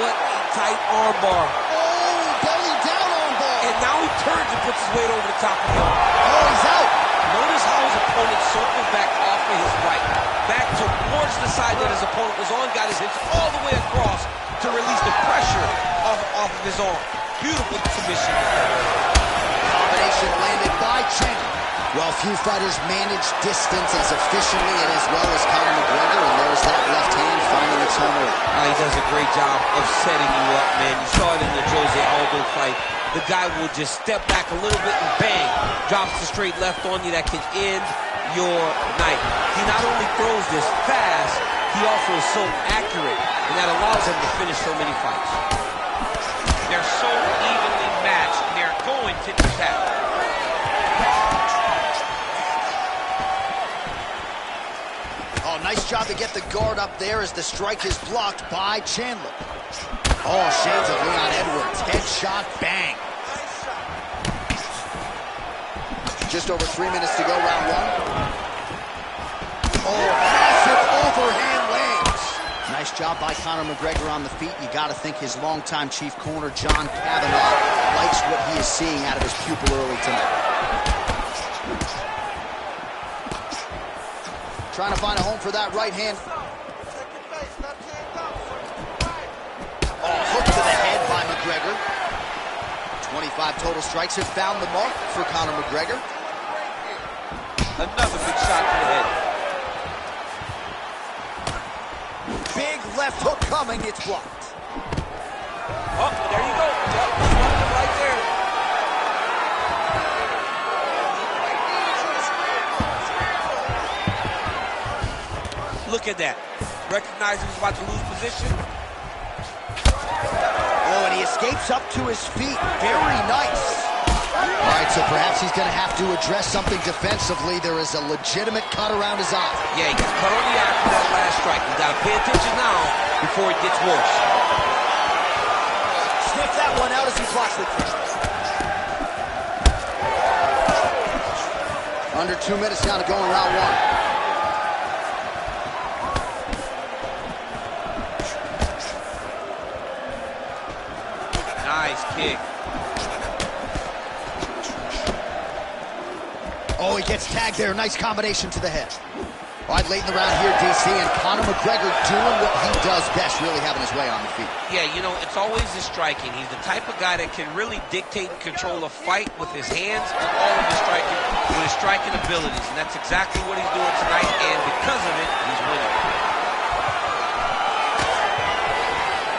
[SPEAKER 3] What a tight armbar.
[SPEAKER 2] Oh, belly down armbar.
[SPEAKER 3] And Now he turns and puts his weight over the top of the arm.
[SPEAKER 2] Oh, he's out.
[SPEAKER 3] Notice how his opponent circled back off of his right, back towards the side that his opponent was on, got his hips all the way across to release the pressure off of his arm. Beautiful submission.
[SPEAKER 2] Combination landed by Chandler. Well, few fighters manage distance as efficiently and as well as Conor McGregor, and there's that left hand finding its home early.
[SPEAKER 3] He does a great job of setting you up, man. You saw it in the Jose Aldo fight. The guy will just step back a little bit and bang, drops the straight left on you that can end your night. He not only throws this fast, he also is so accurate, and that allows him to finish so many fights. They're so evenly matched, and they're going tit-for-tat.
[SPEAKER 2] Oh, nice job to get the guard up there as the strike is blocked by Chandler. Oh, shades of Leon Edwards. Headshot, bang. Just over 3 minutes to go, round one. Oh, massive overhand lands. Nice job by Conor McGregor on the feet. You got to think his longtime chief corner, John Kavanagh, likes what he is seeing out of his pupil early tonight. Trying to find a home for that right hand. Oh, hook to the head by McGregor. 25 total strikes have found the mark for Conor McGregor.
[SPEAKER 3] Another big shot to the head.
[SPEAKER 2] Big left hook coming, it's blocked.
[SPEAKER 3] Oh, there you go. Yep, right there. Look at that. Recognizing he's about to lose position.
[SPEAKER 2] Oh, and he escapes up to his feet. Very nice. All right, so perhaps he's going to have to address something defensively. There is a legitimate cut around his eye.
[SPEAKER 3] Yeah, he got cut on the eye for that last strike. He's got to pay attention now before it gets worse.
[SPEAKER 2] Sniff that one out as he blocks the kick. Under 2 minutes now to go in round one.
[SPEAKER 3] Nice kick.
[SPEAKER 2] Oh, he gets tagged there. Nice combination to the head. All right, late in the round here, DC, and Conor McGregor doing what he does best, really having his way on the feet.
[SPEAKER 3] Yeah, you know, it's always the striking. He's the type of guy that can really dictate and control a fight with his hands and all of his striking, with his striking abilities. And that's exactly what he's doing tonight, and because of it, he's winning.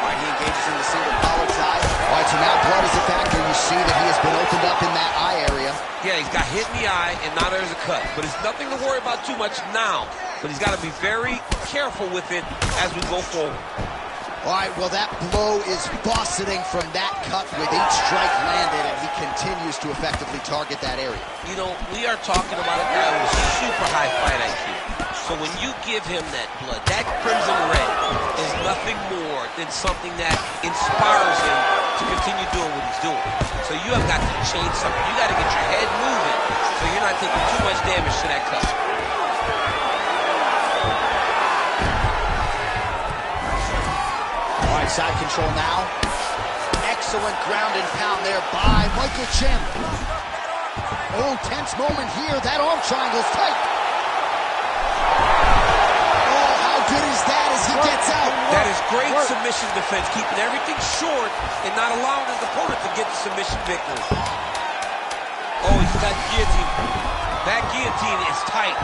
[SPEAKER 2] All right, he engages in the single collar tie. All right, so now blood is a factor. You see that he has been opened up in that eye area.
[SPEAKER 3] Yeah, he's got hit in the eye, and now there's a cut. But it's nothing to worry about too much now. But he's got to be very careful with it as we go forward.
[SPEAKER 2] All right, well, that blow is buffeting from that cut with each strike landed, and he continues to effectively target that area.
[SPEAKER 3] You know, we are talking about a guy with super high fight IQ. So when you give him that blood, that crimson red is nothing more than something that inspires him to continue doing what he's doing. So you have got to change something. You got to get your head moving so you're not taking too much damage to that cut.
[SPEAKER 2] All right, side control now. Excellent ground and pound there by Michael Chandler. Oh, tense moment here. That arm triangle's tight. Oh, how good is that as he gets out?
[SPEAKER 3] That is great submission defense, keeping everything short and not allowing his opponent to get the submission victory. Oh, he's got guillotine. That guillotine is tight.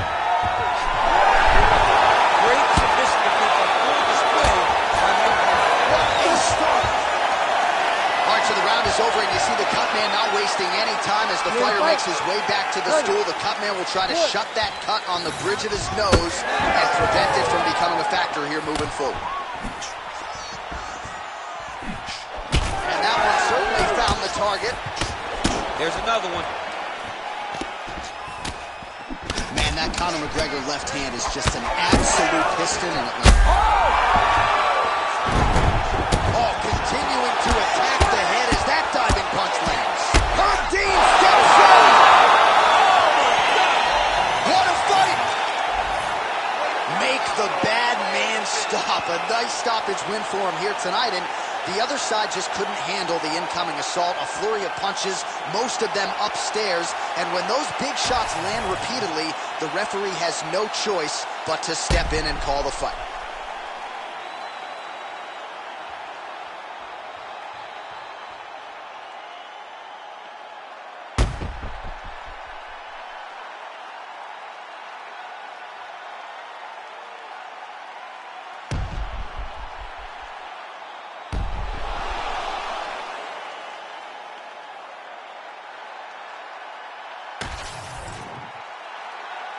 [SPEAKER 3] Great submission defense on full display by Michael.
[SPEAKER 2] What a start. All right, so the round is over, and you see the cut man not wasting any time as the fighter makes his way back to the stool. The cut man will try to shut that cut on the bridge of his nose and prevent it from becoming a factor here moving forward. And that one certainly found the target.
[SPEAKER 3] There's another one.
[SPEAKER 2] Man, that Conor McGregor left hand is just an absolute piston, and it went. Oh, continuing to attack the head as that diving punch lands. Herb Dean steps in. What a fight! Make the bad man stop. A nice stoppage win for him here tonight, and The other side just couldn't handle the incoming assault, a flurry of punches, most of them upstairs, and when those big shots land repeatedly, the referee has no choice but to step in and call the fight.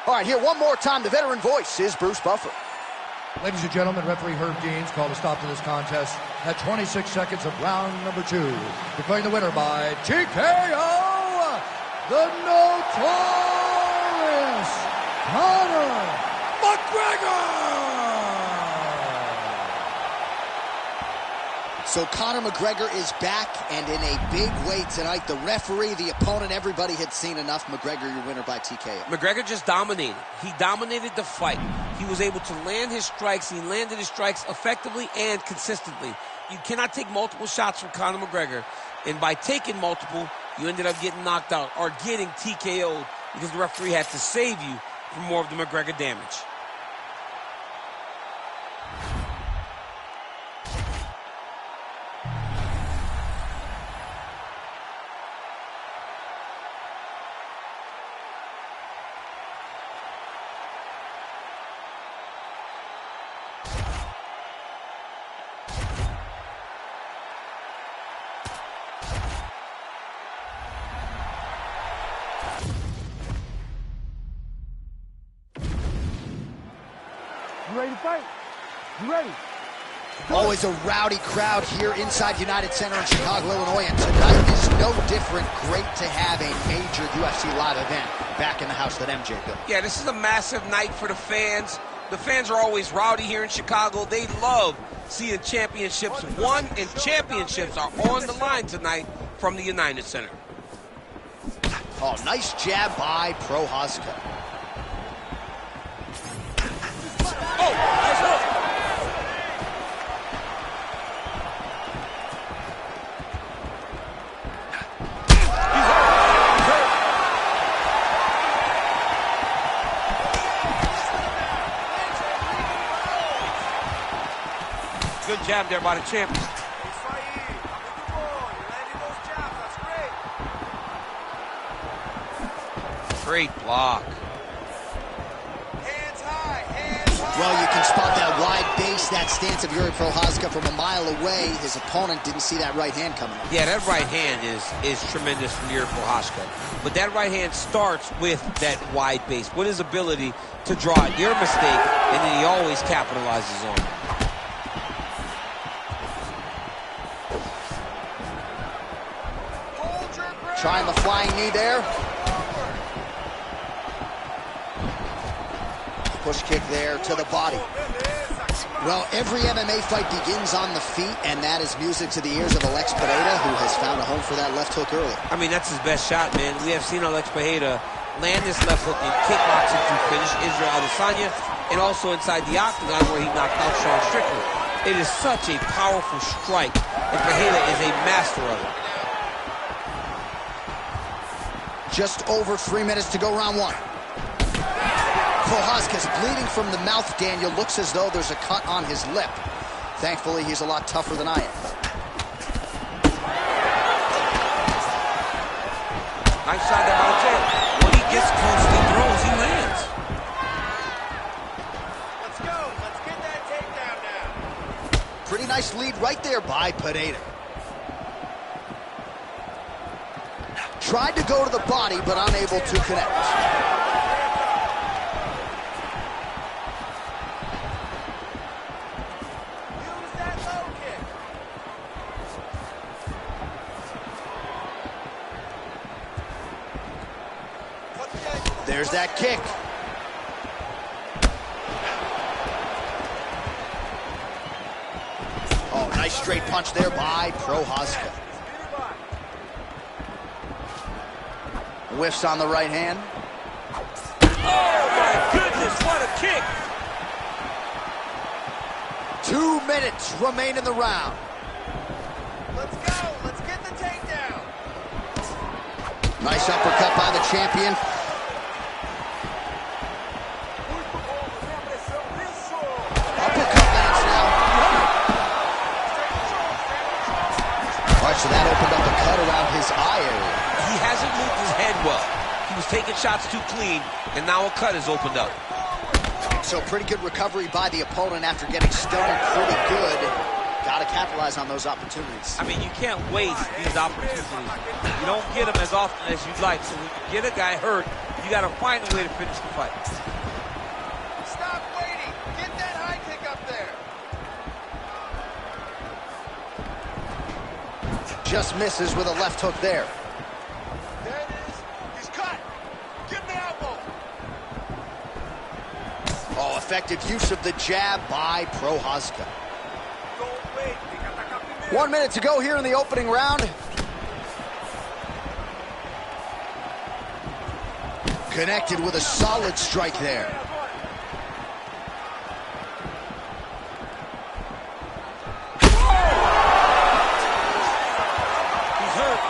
[SPEAKER 2] All right, here one more time, the veteran voice is Bruce Buffer.
[SPEAKER 4] Ladies and gentlemen, referee Herb Deans called a stop to this contest at 26 seconds of round number 2. Declaring the winner by TKO, the notorious Conor McGregor!
[SPEAKER 2] So Conor McGregor is back, and in a big way tonight. The referee, the opponent, everybody had seen enough. McGregor, your winner by TKO.
[SPEAKER 3] McGregor just dominated. He dominated the fight. He was able to land his strikes. He landed his strikes effectively and consistently. You cannot take multiple shots from Conor McGregor, and by taking multiple, you ended up getting knocked out or getting TKO'd because the referee had to save you from more of the McGregor damage.
[SPEAKER 1] You ready to fight? You ready?
[SPEAKER 2] Always a rowdy crowd here inside United Center in Chicago, Illinois, and tonight is no different. Great to have a major UFC live event back in the house that MJ built.
[SPEAKER 3] Yeah, this is a massive night for the fans. The fans are always rowdy here in Chicago. They love seeing championships won, and championships are on the line tonight from the United Center.
[SPEAKER 2] Oh, nice jab by Prochazka.
[SPEAKER 3] Oh, nice hook. Good jab there by the champion. Great block.
[SPEAKER 5] Hands high, hands high.
[SPEAKER 2] Well, you can spot that wide base, that stance of Yuri Prochazka from a mile away. His opponent didn't see that right hand coming up.
[SPEAKER 3] Yeah, that right hand is tremendous from Yuri Prochazka. But that right hand starts with that wide base, with his ability to draw it. Your mistake, and then he always capitalizes on it.
[SPEAKER 5] Hold your ground.
[SPEAKER 2] Trying the flying knee there. Push kick there to the body. Well, every MMA fight begins on the feet, and that is music to the ears of Alex Pereira, who has found a home for that left hook early.
[SPEAKER 3] I mean, that's his best shot, man. We have seen Alex Pereira land this left hook in kickboxing to finish Israel Adesanya, and also inside the octagon where he knocked out Sean Strickland. It is such a powerful strike, and Pereira is a master of it.
[SPEAKER 2] Just over 3 minutes to go, round 1. Prochazka's bleeding from the mouth, Daniel. Looks as though there's a cut on his lip. Thankfully, he's a lot tougher than I am.
[SPEAKER 3] Nice shot there by the champ. When he gets close to throws, he lands.
[SPEAKER 5] Let's go. Let's get that takedown now.
[SPEAKER 2] Pretty nice lead right there by Pereira. Tried to go to the body, but unable to connect. There's that kick. Oh, nice straight punch there by Prochazka. Whiffs on the right hand.
[SPEAKER 3] Oh, my goodness, what a kick.
[SPEAKER 2] 2 minutes remain in the round. Nice uppercut by the champion. Uppercut lands now. All right, so that opened up a cut around his eye area.
[SPEAKER 3] He hasn't moved his head well. He was taking shots too clean, and now a cut has opened up.
[SPEAKER 2] So pretty good recovery by the opponent after getting stunned pretty good. Got to capitalize on those opportunities.
[SPEAKER 3] I mean, you can't waste these opportunities. You don't get them as often as you'd like. So when you get a guy hurt, you got to find a way to finish the fight.
[SPEAKER 5] Stop waiting. Get that high kick up there.
[SPEAKER 2] Just misses with a left hook there.
[SPEAKER 5] There it is. He's cut. Give him the elbow.
[SPEAKER 2] Oh, effective use of the jab by Prochazka. 1 minute to go here in the opening round. Connected with a solid strike there.
[SPEAKER 3] He's hurt.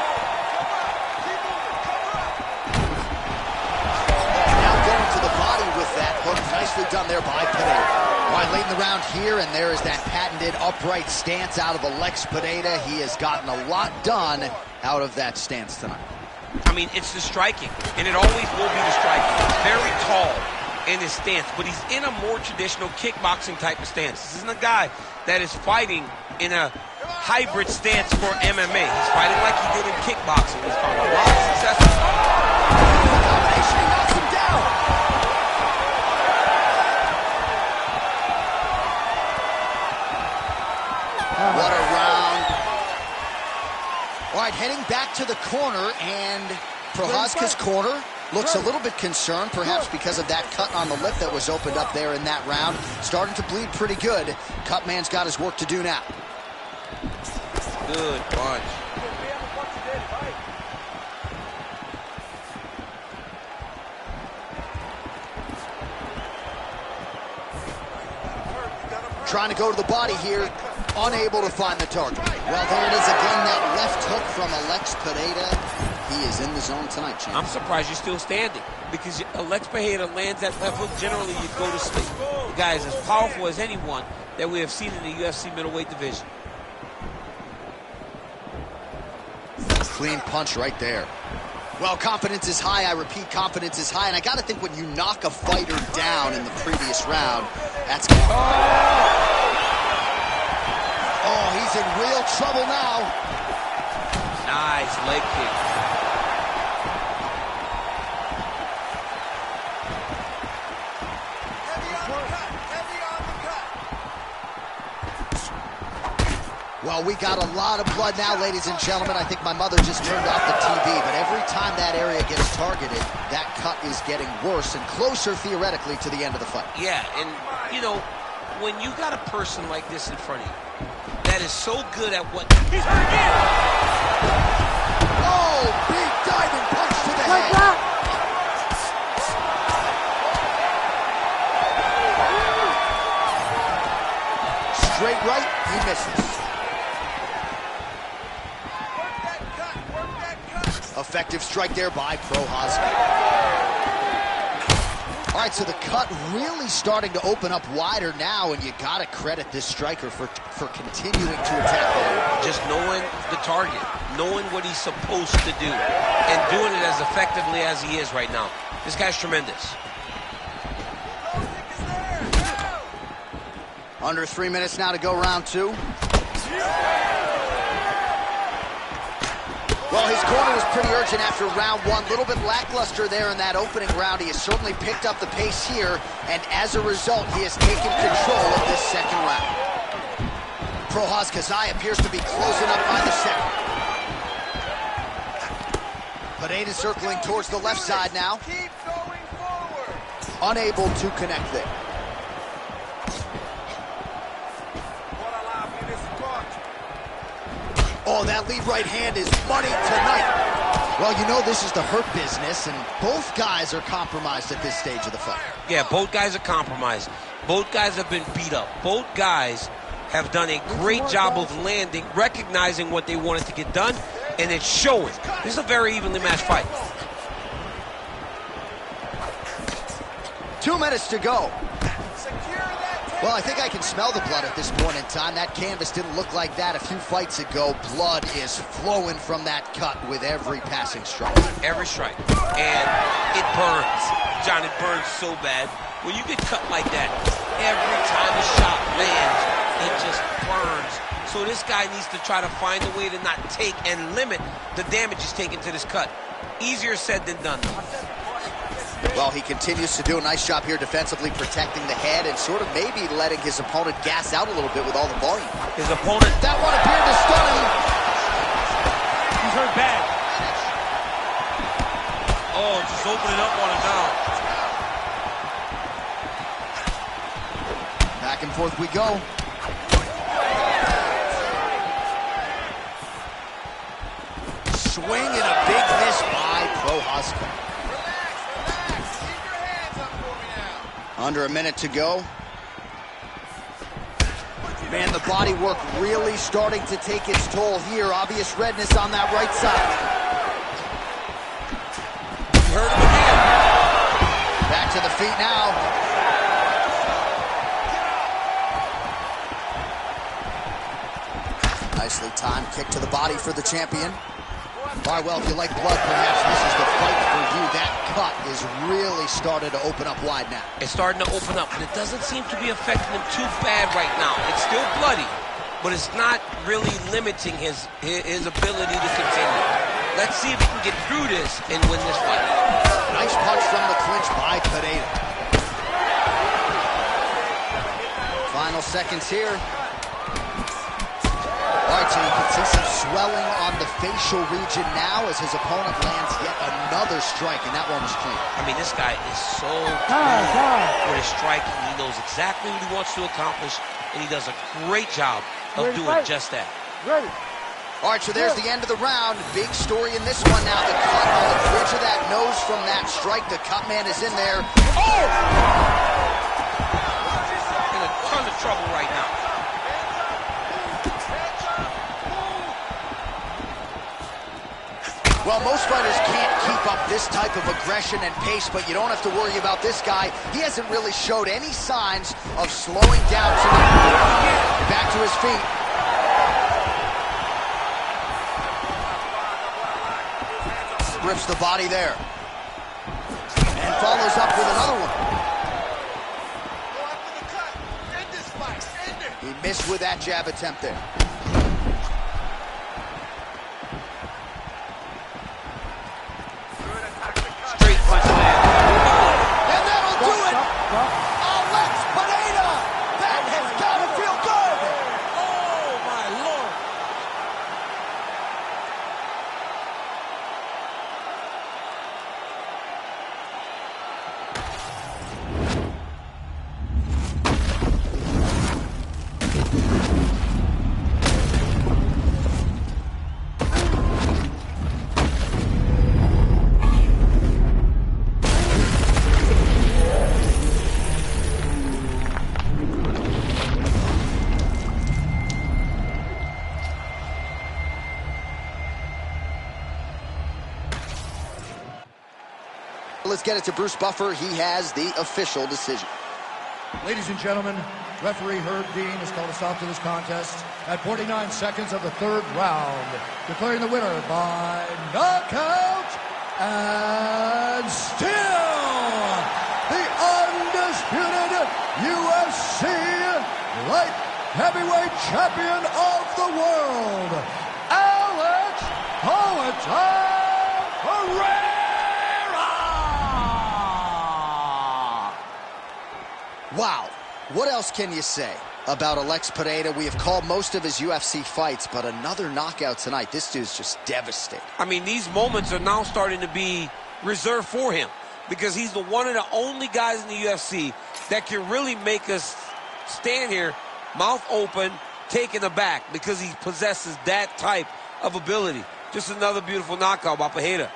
[SPEAKER 2] Now going to the body with that hook. Nicely done there by Pineda. All right, late in the round here, and there is that patented upright stance out of Alex Pineda. He has gotten a lot done out of that stance tonight.
[SPEAKER 3] I mean, it's the striking, and it always will be the striking. He's very tall in his stance, but he's in a more traditional kickboxing type of stance. This isn't a guy that is fighting in a hybrid stance for MMA. He's fighting like he did in kickboxing. He's found a lot of success.
[SPEAKER 2] Combination, he knocks him down. What a round. All right, heading back to the corner, and Prochazka's corner looks a little bit concerned, perhaps because of that cut on the lip that was opened up there in that round. Starting to bleed pretty good. Cutman's got his work to do now.
[SPEAKER 3] Good punch.
[SPEAKER 2] Trying to go to the body here, unable to find the target. Well, there it is again, that left hook from Alex Pineda. He is in the zone tonight, champ.
[SPEAKER 3] I'm surprised you're still standing, because Alex Pineda lands that left hook, generally you go to sleep. The guy is as powerful as anyone that we have seen in the UFC middleweight division.
[SPEAKER 2] Clean punch right there. Well, confidence is high. I repeat, confidence is high. And I got to think when you knock a fighter down in the previous round, that's... Oh, he's in real trouble now.
[SPEAKER 3] Nice leg kick.
[SPEAKER 2] Well, we got a lot of blood now, ladies and gentlemen. I think my mother just turned off the TV, but every time that area gets targeted, that cut is getting worse and closer, theoretically, to the end of the fight.
[SPEAKER 3] Yeah, and, you know, when you got a person like this in front of you that is so good at what... He's hurt again!
[SPEAKER 2] Oh, big diving punch to the head. Straight right, he misses. Effective strike there by Prochazka. All right, so the cut really starting to open up wider now, and you got to credit this striker for continuing to attack there.
[SPEAKER 3] Just knowing the target, knowing what he's supposed to do, and doing it as effectively as he is right now. This guy's tremendous.
[SPEAKER 2] Under 3 minutes now to go, round two. Well, his corner was pretty urgent after round one. A little bit lackluster there in that opening round. He has certainly picked up the pace here, and as a result, he has taken control of this second round. Prochazka's eye appears to be closing up by the second. Pineda circling towards the left side now.
[SPEAKER 5] Keep going forward.
[SPEAKER 2] Unable to connect there. Oh, that lead right hand is money tonight. Well, you know this is the hurt business, and both guys are compromised at this stage of the fight.
[SPEAKER 3] Yeah, both guys are compromised. Both guys have been beat up. Both guys have done a great job of landing, recognizing what they wanted to get done, and it's showing. This is a very evenly matched fight.
[SPEAKER 2] 2 minutes to go.
[SPEAKER 5] Secure that.
[SPEAKER 2] Well, I think I can smell the blood at this point in time. That canvas didn't look like that a few fights ago. Blood is flowing from that cut with every passing strike.
[SPEAKER 3] Every strike. And it burns. John, it burns so bad. When you get cut like that, every time a shot lands, it just burns. So this guy needs to try to find a way to not take and limit the damage he's taking to this cut. Easier said than done.
[SPEAKER 2] Well, he continues to do a nice job here defensively, protecting the head and sort of maybe letting his opponent gas out a little bit with all the volume.
[SPEAKER 3] His opponent...
[SPEAKER 2] That one appeared to stun him.
[SPEAKER 3] He's hurt bad. Oh, just opening up on him now.
[SPEAKER 2] Back and forth we go. Swing and a big miss by Prochazka.
[SPEAKER 5] Relax. Keep your hands up for me now.
[SPEAKER 2] Under a minute to go. Man, the body work really starting to take its toll here. Obvious redness on that right side.
[SPEAKER 3] He hurt him again.
[SPEAKER 2] Back to the feet now. Nicely timed kick to the body for the champion. All right, well, if you like blood, perhaps this is the fight for you. That cut is really started to open up wide now.
[SPEAKER 3] It's starting to open up, but it doesn't seem to be affecting him too bad right now. It's still bloody, but it's not really limiting his ability to continue. Let's see if he can get through this and win this fight.
[SPEAKER 2] Nice punch from the clinch by Pereira. Final seconds here. All right, so you can see some swelling on the facial region now as his opponent lands yet another strike, and that one was clean.
[SPEAKER 3] I mean, this guy is so good with his striking. He knows exactly what he wants to accomplish, and he does a great job of doing just that.
[SPEAKER 1] Ready.
[SPEAKER 2] All right, so there's the end of the round. Big story in this one now. The cut on the bridge of that nose from that strike. The cut man is in there. Oh!
[SPEAKER 3] In a ton of trouble right now.
[SPEAKER 2] Well, most fighters can't keep up this type of aggression and pace, but you don't have to worry about this guy. He hasn't really showed any signs of slowing down. Back to his feet. Rips the body there. And follows up with another one.
[SPEAKER 5] Go after the cut. End this fight. End it.
[SPEAKER 2] He missed with that jab attempt there.
[SPEAKER 3] Straight punch man.
[SPEAKER 2] And that'll do it! Alex Pereira! That has got to feel good!
[SPEAKER 3] Oh, my Lord.
[SPEAKER 2] Let's get it to Bruce Buffer. He has the official decision.
[SPEAKER 4] Ladies and gentlemen, referee Herb Dean has called a stop to this contest at 49 seconds of the third round, declaring the winner by knockout and still the undisputed UFC light heavyweight champion of the world, Alex Pereira!
[SPEAKER 2] Wow. What else can you say about Alex Pereira? We have called most of his UFC fights, but another knockout tonight. This dude's just devastating.
[SPEAKER 3] I mean, these moments are now starting to be reserved for him because he's the one of the only guys in the UFC that can really make us stand here, mouth open, taken aback, because he possesses that type of ability. Just another beautiful knockout by Pereira.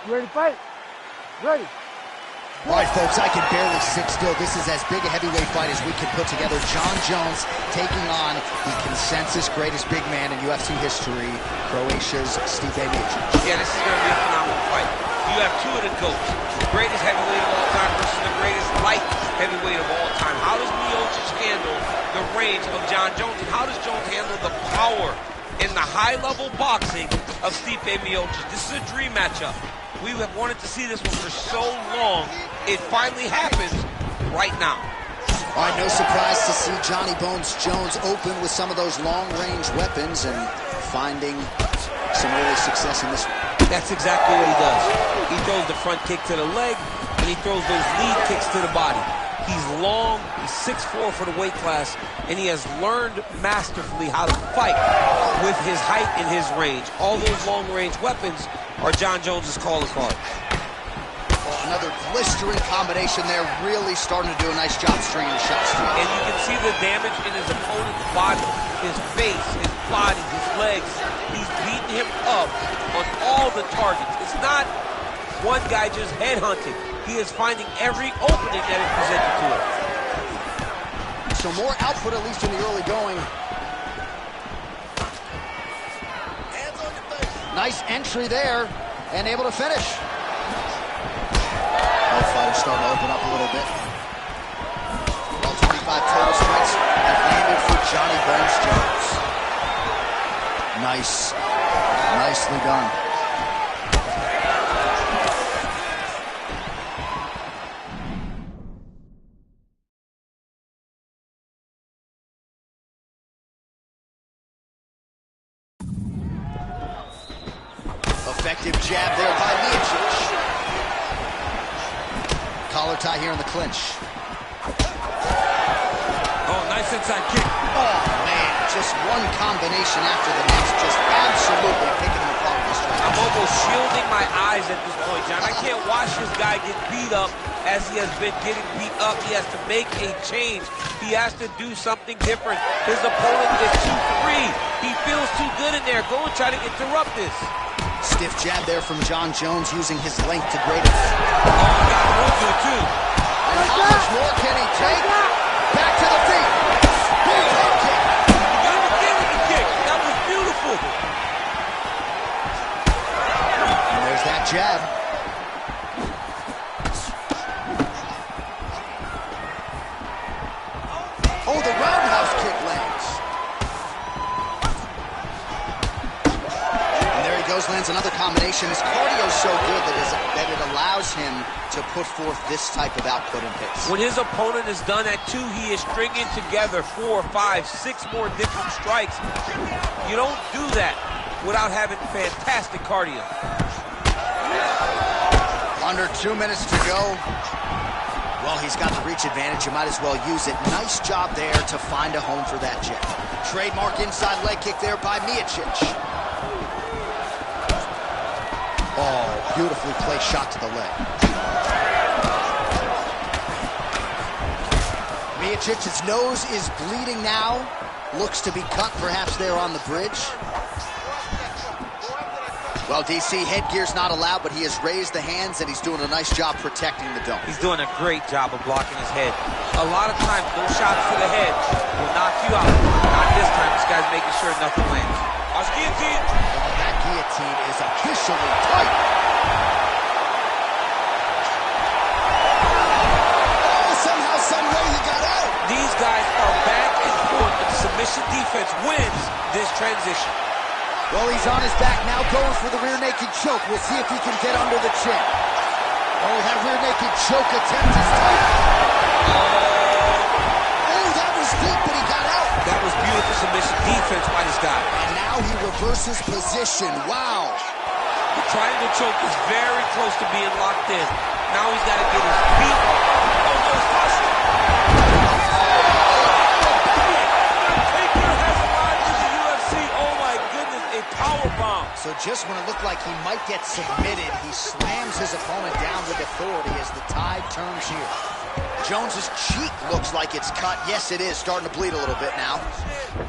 [SPEAKER 1] You ready to fight? Ready.
[SPEAKER 2] All right, folks, I can barely sit still. This is as big a heavyweight fight as we can put together. Jon Jones taking on the consensus greatest big man in UFC history, Croatia's Stipe Miocic.
[SPEAKER 3] Yeah, this is going to be a phenomenal fight. You have two of the GOATs, the greatest heavyweight of all time versus the greatest light heavyweight of all time. How does Miocic handle the range of Jon Jones, and how does Jones handle the power in the high-level boxing of Stipe Miocic? This is a dream matchup. We have wanted to see this one for so long. It finally happens right now.
[SPEAKER 2] All right, no surprise to see Johnny Bones Jones open with some of those long-range weapons and finding some early success in this one.
[SPEAKER 3] That's exactly what he does. He throws the front kick to the leg, and he throws those lead kicks to the body. He's long, he's 6'4" for the weight class, and he has learned masterfully how to fight with his height and his range. All those long-range weapons are Jon Jones's calling card.
[SPEAKER 2] Oh, another blistering combination there, really starting to do a nice job stringing the shots.
[SPEAKER 3] And you can see the damage in his opponent's body, his face, his body, his legs. He's beating him up on all the targets. It's not one guy just headhunting. He is finding every opening that is presented to him.
[SPEAKER 2] So more output, at least in the early going.
[SPEAKER 5] Hands on your face.
[SPEAKER 2] Nice entry there, and able to finish. Both fighters starting to open up a little bit. Well, 25 total strikes have landed for Johnny Bones Jones. Nicely done. Effective jab there by Miocic. Collar tie here in the clinch.
[SPEAKER 3] Oh, nice inside kick.
[SPEAKER 2] Oh, man, just one combination after the next, just absolutely picking them apart this time.
[SPEAKER 3] I'm almost shielding my eyes at this point, John. I can't watch this guy get beat up as he has been getting beat up. He has to make a change. He has to do something different. His opponent is too free. He feels too good in there. Go and try to interrupt this.
[SPEAKER 2] Stiff jab there from Jon Jones, using his length to greatest.
[SPEAKER 3] Oh, he got room to it, too.
[SPEAKER 2] And how much more can he take? Back to the feet. Big head kick.
[SPEAKER 3] He got him again with the kick. That was beautiful.
[SPEAKER 2] And there's that jab. Oh, the roundhouse kick lands. And there he goes, lands another combination. His cardio is so good that it allows him to put forth this type of output and pace.
[SPEAKER 3] When his opponent is done at 2, he is stringing together 4, 5, 6 more different strikes. You don't do that without having fantastic cardio.
[SPEAKER 2] Under 2 minutes to go. Well, he's got the reach advantage. You might as well use it. Nice job there to find a home for that jab. Trademark inside leg kick there by Miocic. Oh, beautifully placed shot to the leg. Miocic's nose is bleeding now. Looks to be cut, perhaps there on the bridge. Well, DC, headgear's not allowed, but he has raised the hands, and he's doing a nice job protecting the dome.
[SPEAKER 3] He's doing a great job of blocking his head. A lot of times, those shots to the head will knock you out. Not this time. This guy's making sure nothing lands. Watch guillotine.
[SPEAKER 2] Oh, that guillotine is officially tight. Oh, somehow, some way he got out.
[SPEAKER 3] These guys are back and forth, but the submission defense wins this transition.
[SPEAKER 2] Well, he's on his back now, going for the rear naked choke. We'll see if he can get under the chin. Oh, that rear naked choke attempt is tight. Oh, that was deep, but he got out.
[SPEAKER 3] That was beautiful submission defense by this guy.
[SPEAKER 2] And now he reverses position. Wow.
[SPEAKER 3] The triangle choke is very close to being locked in. Now he's got to get his feet. Oh, no, it's possible. Powerbomb.
[SPEAKER 2] So just when it looked like he might get submitted, he slams his opponent down with authority as the tide turns here. Jones's cheek looks like it's cut. Yes, it is. Starting to bleed a little bit now.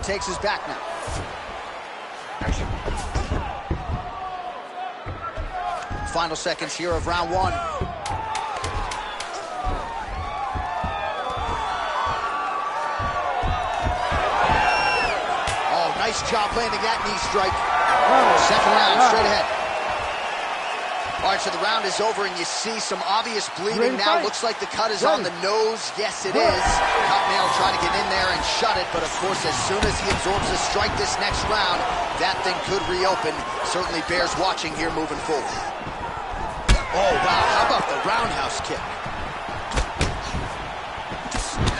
[SPEAKER 2] Takes his back now. final seconds here of round one. Oh, nice job landing that knee strike. Second round, straight ahead. All right, so the round is over, and you see some obvious bleeding now. Looks like the cut is on the nose. Yes, it is. Cutmail trying to get in there and shut it, but of course, as soon as he absorbs a strike this next round, that thing could reopen. Certainly bears watching here moving forward. Oh, wow, how about the roundhouse kick?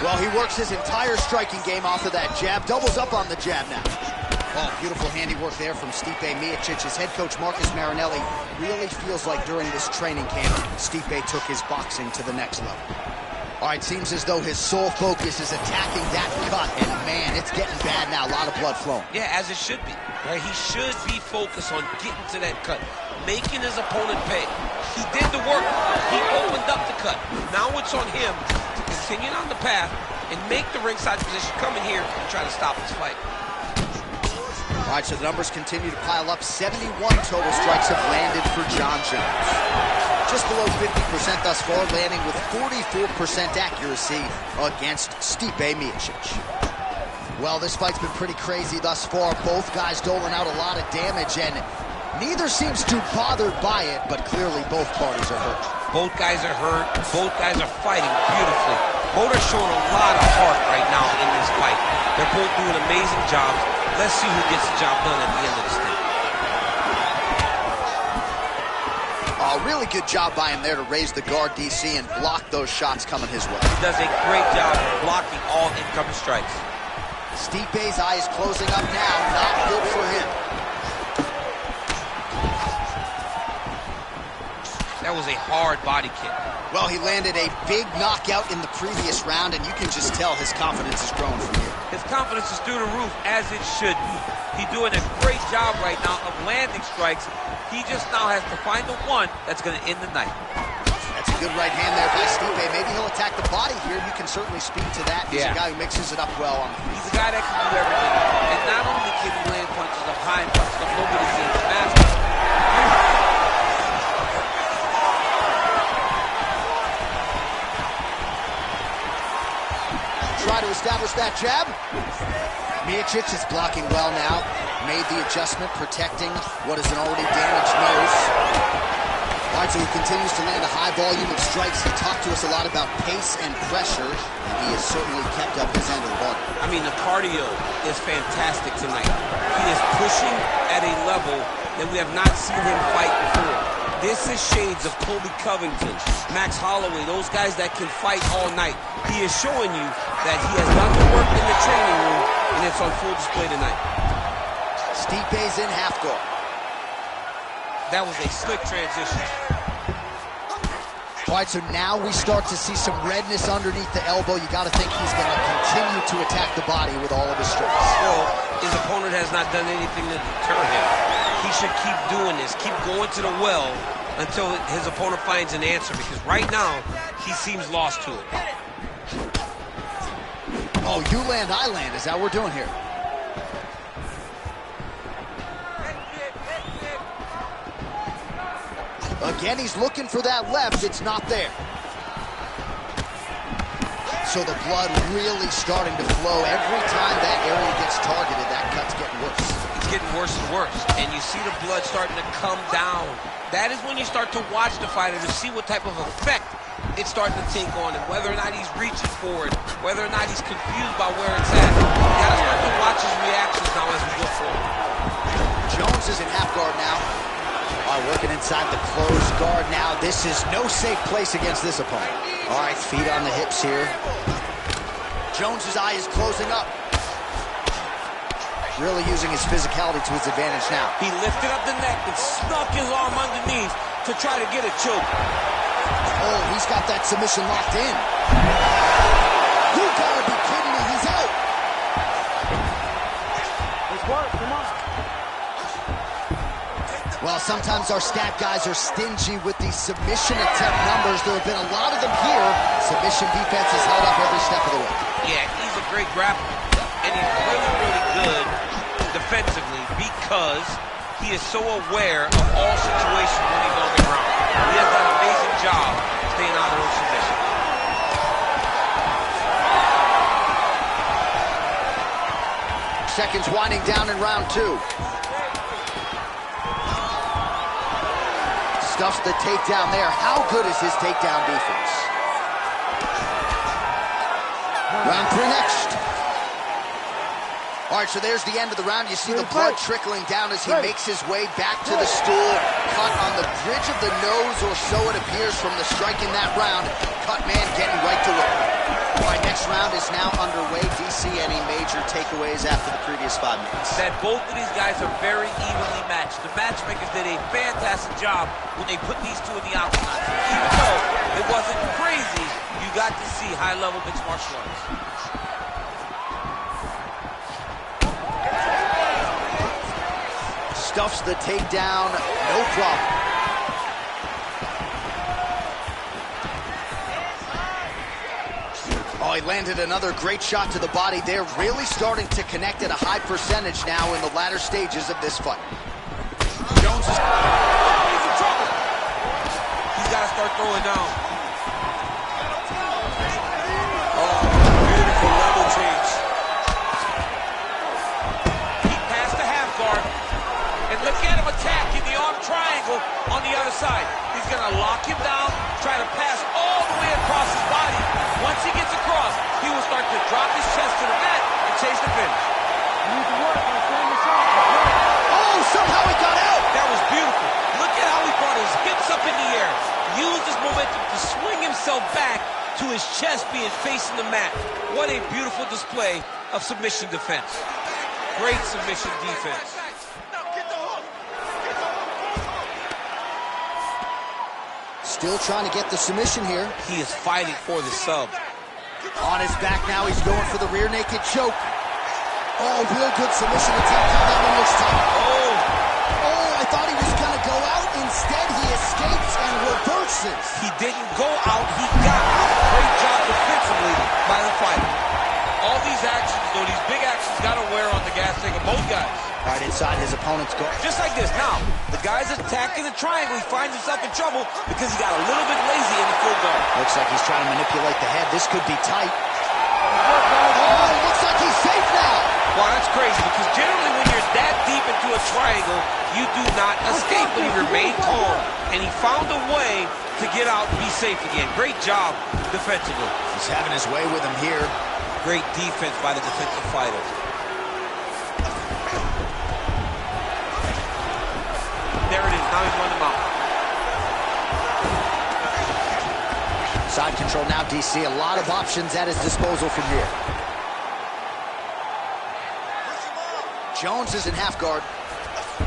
[SPEAKER 2] Well, he works his entire striking game off of that jab. Doubles up on the jab now. Oh, beautiful handiwork there from Stipe Miocic. His head coach, Marcus Marinelli, really feels like during this training camp, Stipe took his boxing to the next level. All right, seems as though his sole focus is attacking that cut, and man, it's getting bad now. A lot of blood flowing. Yeah, as it should be. Right? He should be focused on getting to that cut, making his opponent pay. He did the work. He opened up the cut. Now it's on him to continue on the path and make the ringside position, come in here and try to stop this fight. All right, so the numbers continue to pile up. 71 total strikes have landed for Jon Jones. Just below 50% thus far, landing with 44% accuracy against Stipe Miocic. Well, this fight's been pretty crazy thus far. Both guys doling out a lot of damage, and neither seems too bothered by it, but clearly both parties are hurt. Both guys are hurt. Both guys are fighting beautifully. Both are showing a lot of heart right now in this fight. They're both doing amazing jobs. Let's see who gets the job done at the end of this thing. A really good job by him there to raise the guard, DC, and block those shots coming his way. He does a great job blocking all incoming strikes. Stipe's eye is closing up now. Not good for him. That was a hard body kick. Well, he landed a big knockout in the previous round, and you can just tell his confidence is growing from here. His confidence is through the roof, as it should be. He's doing a great job right now of landing strikes. He just now has to find the one that's going to end the night. That's a good right hand there by Stipe. Maybe he'll attack the body here. You can certainly speak to that. He's a guy who mixes it up well on the feet. He's a guy that can do everything. And not only can he land punches up high and punches up low, but he's a master. Try to establish that jab. Miocic is blocking well now. Made the adjustment, protecting what is an already damaged nose. All right, so he continues to land a high volume of strikes. He talked to us a lot about pace and pressure, and he has certainly kept up his end of the bargain. I mean, the cardio is fantastic tonight. He is pushing at a level that we have not seen him fight before. This is shades of Colby Covington, Max Holloway, those guys that can fight all night. He is showing you that he has done the work in the training room, and it's on full display tonight. Stipe's in half guard. That was a slick transition. All right, so now we start to see some redness underneath the elbow. You got to think he's going to continue to attack the body with all of his strikes. Well, his opponent has not done anything to deter him. He should keep doing this, keep going to the well until his opponent finds an answer, because right now, he seems lost to it. Oh, you land, I land. Is that what we're doing here? Again, he's looking for that left. It's not there. So the blood really starting to flow. Every time that area gets targeted, that cut's getting worse. It's getting worse and worse. And you see the blood starting to come down. That is when you start to watch the fighter to see what type of effect it's starting to take on him, whether or not he's reaching for it, whether or not he's confused by where it's at. You gotta start to watch his reactions now as we go forward. Jones is in half guard now. All right, working inside the closed guard now. This is no safe place against this opponent. All right, feet on the hips here. Jones's eye is closing up. Really using his physicality to his advantage now. He lifted up the neck and snuck his arm underneath to try to get a choke. Oh, he's got that submission locked in. You gotta be kidding me, he's out.
[SPEAKER 1] Let's work, come on.
[SPEAKER 2] Well, sometimes our stat guys are stingy with these submission attempt numbers. There have been a lot of them here. Submission defense is held up every step of the way. Yeah, he's a great grappler, and he's really, really good defensively because
[SPEAKER 3] He is so aware of all situations when he's on the ground. He has done an amazing job staying out of those submissions.
[SPEAKER 2] Seconds winding down in round 2. Stuffs the takedown there. How good is his takedown defense? Round 3 next. All right, so there's the end of the round. You see the blood trickling down as he makes his way back to the stool. Cut on the bridge of the nose, or so it appears from the strike in that round. Cut man getting right to work. All right, next round is now underway. DC, any major takeaways after the previous 5 minutes?
[SPEAKER 3] That both of these guys are very evenly matched. The matchmakers did a fantastic job when they put these two in the octagon. Even though it wasn't crazy, you got to see high-level mixed martial arts.
[SPEAKER 2] Stuffs the takedown, no problem. Oh, he landed another great shot to the body. They're really starting to connect at a high percentage now in the latter stages of this fight.
[SPEAKER 3] Jones is... Oh, he's in trouble. He's got to start throwing down. Oh, beautiful level change. He passed the half guard. And look at him attacking the arm triangle on the other side. He's going to lock him down, try to pass all the way across his body. Once he gets across, he will start to drop his chest to the mat and chase the finish.
[SPEAKER 1] You need to work on setting this up.
[SPEAKER 2] Oh, somehow he got out.
[SPEAKER 3] That was beautiful. Look at how he brought his hips up in the air. Used his momentum to swing himself back to his chest being facing the mat. What a beautiful display of submission defense. Great submission defense.
[SPEAKER 2] Still trying to get the submission here.
[SPEAKER 3] He is fighting for the sub.
[SPEAKER 2] On his back now, he's going for the rear naked choke. Oh, real good submission attempt. That one looks tight. Oh, I thought he was going to go out. Instead, he escapes and reverses.
[SPEAKER 3] He didn't go out, he got out. Great job defensively by the fighter. All these actions, though, these big actions, got to wear on the gas tank of both guys.
[SPEAKER 2] Right inside his opponent's guard.
[SPEAKER 3] Just like this. Now, the guy's attacking the triangle. He finds himself in trouble because he got a little bit lazy in the full guard.
[SPEAKER 2] Looks like he's trying to manipulate the head. This could be tight. Oh, looks like he's safe now.
[SPEAKER 3] Well, that's crazy because generally when you're that deep into a triangle, you do not escape, but he remained calm. And he found a way to get out and be safe again. Great job defensively.
[SPEAKER 2] He's having his way with him here.
[SPEAKER 3] Great defense by the defensive fighter. There it is. Now he's running him out.
[SPEAKER 2] Side control now, DC. A lot of options at his disposal from here. Jones is in half guard.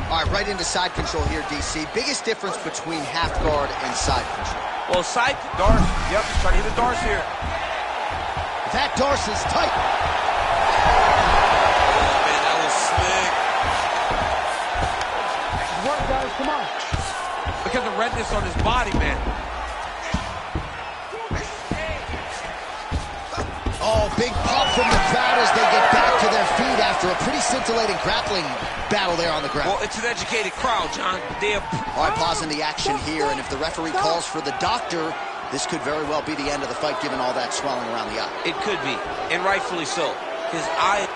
[SPEAKER 2] All right, right into side control here, DC. Biggest difference between half guard and side control?
[SPEAKER 3] Well, side Darce. Yep, he's trying to hit the Darce here.
[SPEAKER 2] That Darce is tight.
[SPEAKER 3] Oh, man, that was slick.
[SPEAKER 1] Work, guys, come on.
[SPEAKER 3] Because of redness on his body, man.
[SPEAKER 2] Oh, big pop from the crowd as they get back to their feet after a pretty scintillating grappling battle there on the ground.
[SPEAKER 3] Well, it's an educated crowd, John. They have...
[SPEAKER 2] All right, pausing the action here, and if the referee calls for the doctor, this could very well be the end of the fight, given all that swelling around the eye.
[SPEAKER 3] It could be, and rightfully so. His eye...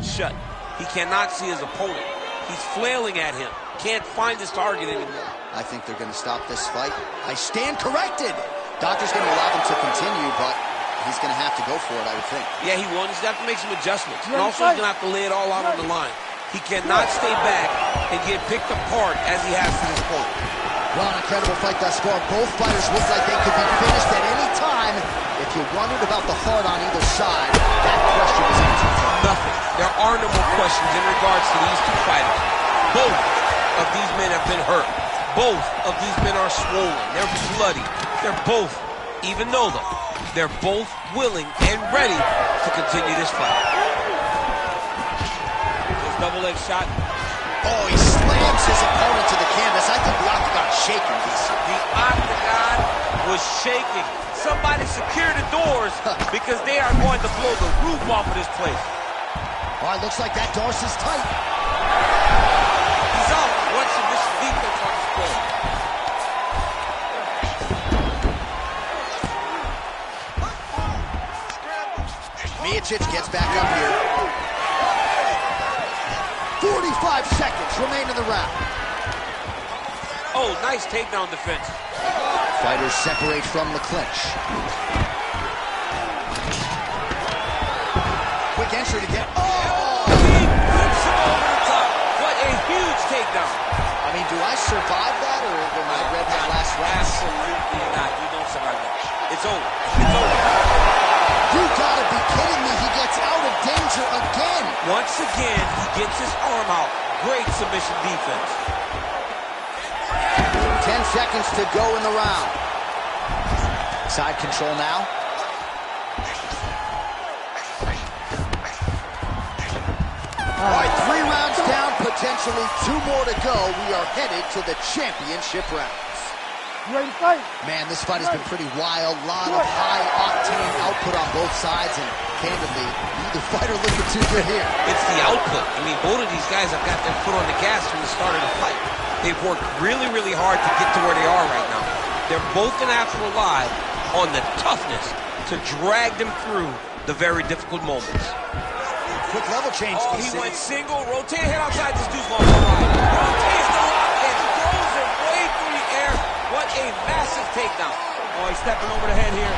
[SPEAKER 3] shut. He cannot see his opponent. He's flailing at him. Can't find his target anymore.
[SPEAKER 2] I think they're going to stop this fight. I stand corrected. Doctor's going to allow them to continue, but he's going to have to go for it, I would think.
[SPEAKER 3] Yeah, he will. He's going to have to make some adjustments. And also, he's going to have to lay it all out on the line. He cannot stay back and get picked apart as he has to his opponent.
[SPEAKER 2] Well, an incredible fight thus far. Both fighters look like they could be finished at any time. If you wondered about the heart on either side, that question was answered.
[SPEAKER 3] Nothing. There are no more questions in regards to these two fighters. Both of these men have been hurt. Both of these men are swollen. They're bloody. They're both, even though they're both willing and ready to continue this fight. This double leg shot.
[SPEAKER 2] Oh, he slams his opponent to the canvas. I think the octagon is shaking, DC.
[SPEAKER 3] The octagon was shaking. somebody secure the doors because they are going to blow the roof off of this place.
[SPEAKER 2] All right, looks like that Darce's tight.
[SPEAKER 3] He's out. What submission defense on display?
[SPEAKER 2] Miocic gets back up here. 45 seconds remain in the round.
[SPEAKER 3] Oh, nice takedown defense.
[SPEAKER 2] Fighters separate from the clinch. Quick entry to get... Oh!
[SPEAKER 3] He flips him over the top. What a huge takedown.
[SPEAKER 2] I mean, do I survive that, or when I read that last round?
[SPEAKER 3] Absolutely not. You don't survive that. It's over. It's over.
[SPEAKER 2] You gotta be kidding me. He gets out of danger again.
[SPEAKER 3] Once again, he gets his arm out. Great submission defense.
[SPEAKER 2] 10 seconds to go in the round. Side control now. All right, 3 rounds down, potentially 2 more to go. We are headed to the championship rounds.
[SPEAKER 1] You ready to fight?
[SPEAKER 2] Man, this fight has been pretty wild. A lot of high-octane output on both sides, and candidly, neither fighter looking too good here.
[SPEAKER 3] It's the output. I mean, both of these guys have got their foot on the gas from the start of the fight. They've worked really, really hard to get to where they are right now. They're both an actual live on the toughness to drag them through the very difficult moments.
[SPEAKER 2] Quick level change.
[SPEAKER 3] Oh, he went single. Rotate head outside. This dude's going to ride. Rotates the lock and throws it way through the air. What a massive takedown. Oh, he's stepping over the head here.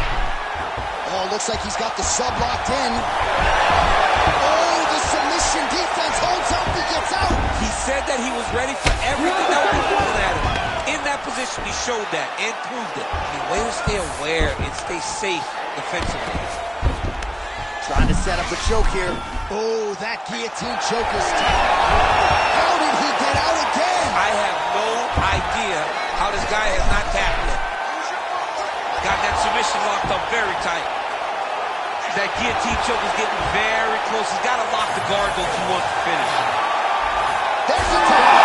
[SPEAKER 2] Oh, looks like he's got the sub locked in. Oh, the submission defense holds up. He gets out.
[SPEAKER 3] He said that he was ready for everything that would be thrown at him. In that position, he showed that and proved it. The way to stay aware and stay safe defensively.
[SPEAKER 2] Trying to set up a choke here. Oh, that guillotine choke is tough. How did he get out again?
[SPEAKER 3] I have no idea how this guy has not tapped yet. Got that submission locked up very tight. That guillotine choke is getting very close. He's got to lock the guard though if he wants to finish.
[SPEAKER 2] There's the tap.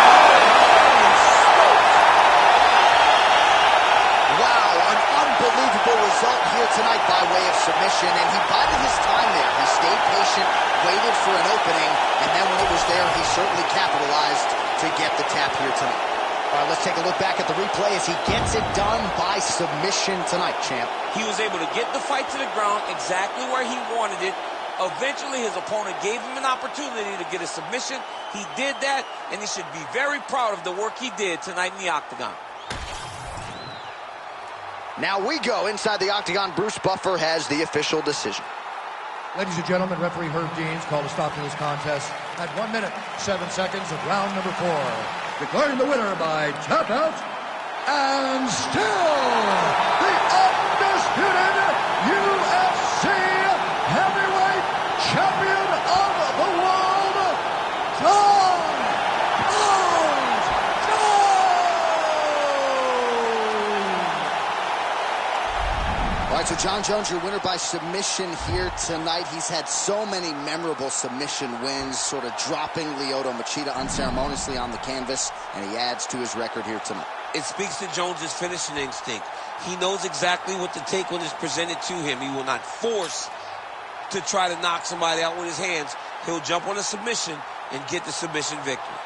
[SPEAKER 2] Wow, an unbelievable result here tonight by way of submission, and he bided his time there. He stayed patient, waited for an opening, and then when it was there, he certainly capitalized to get the tap here tonight. All right, let's take a look back at the replay as he gets it done by submission tonight, champ.
[SPEAKER 3] He was able to get the fight to the ground exactly where he wanted it. Eventually, his opponent gave him an opportunity to get a submission. He did that, and he should be very proud of the work he did tonight in the octagon.
[SPEAKER 2] Now we go inside the octagon. Bruce Buffer has the official decision.
[SPEAKER 4] Ladies and gentlemen, referee Herb Deans called a stop to this contest at 1 minute, 7 seconds of round number 4. Declaring the winner by tap out, and still the undisputed UFC heavyweight champion of the world, Jon Jones.
[SPEAKER 2] All right, so Jon Jones, your winner by submission here tonight. He's had so many memorable submission wins, sort of dropping Lyoto Machida unceremoniously on the canvas, and he adds to his record here tonight.
[SPEAKER 3] It speaks to Jones's finishing instinct. He knows exactly what to take when it's presented to him. He will not force to try to knock somebody out with his hands. He'll jump on a submission and get the submission victory.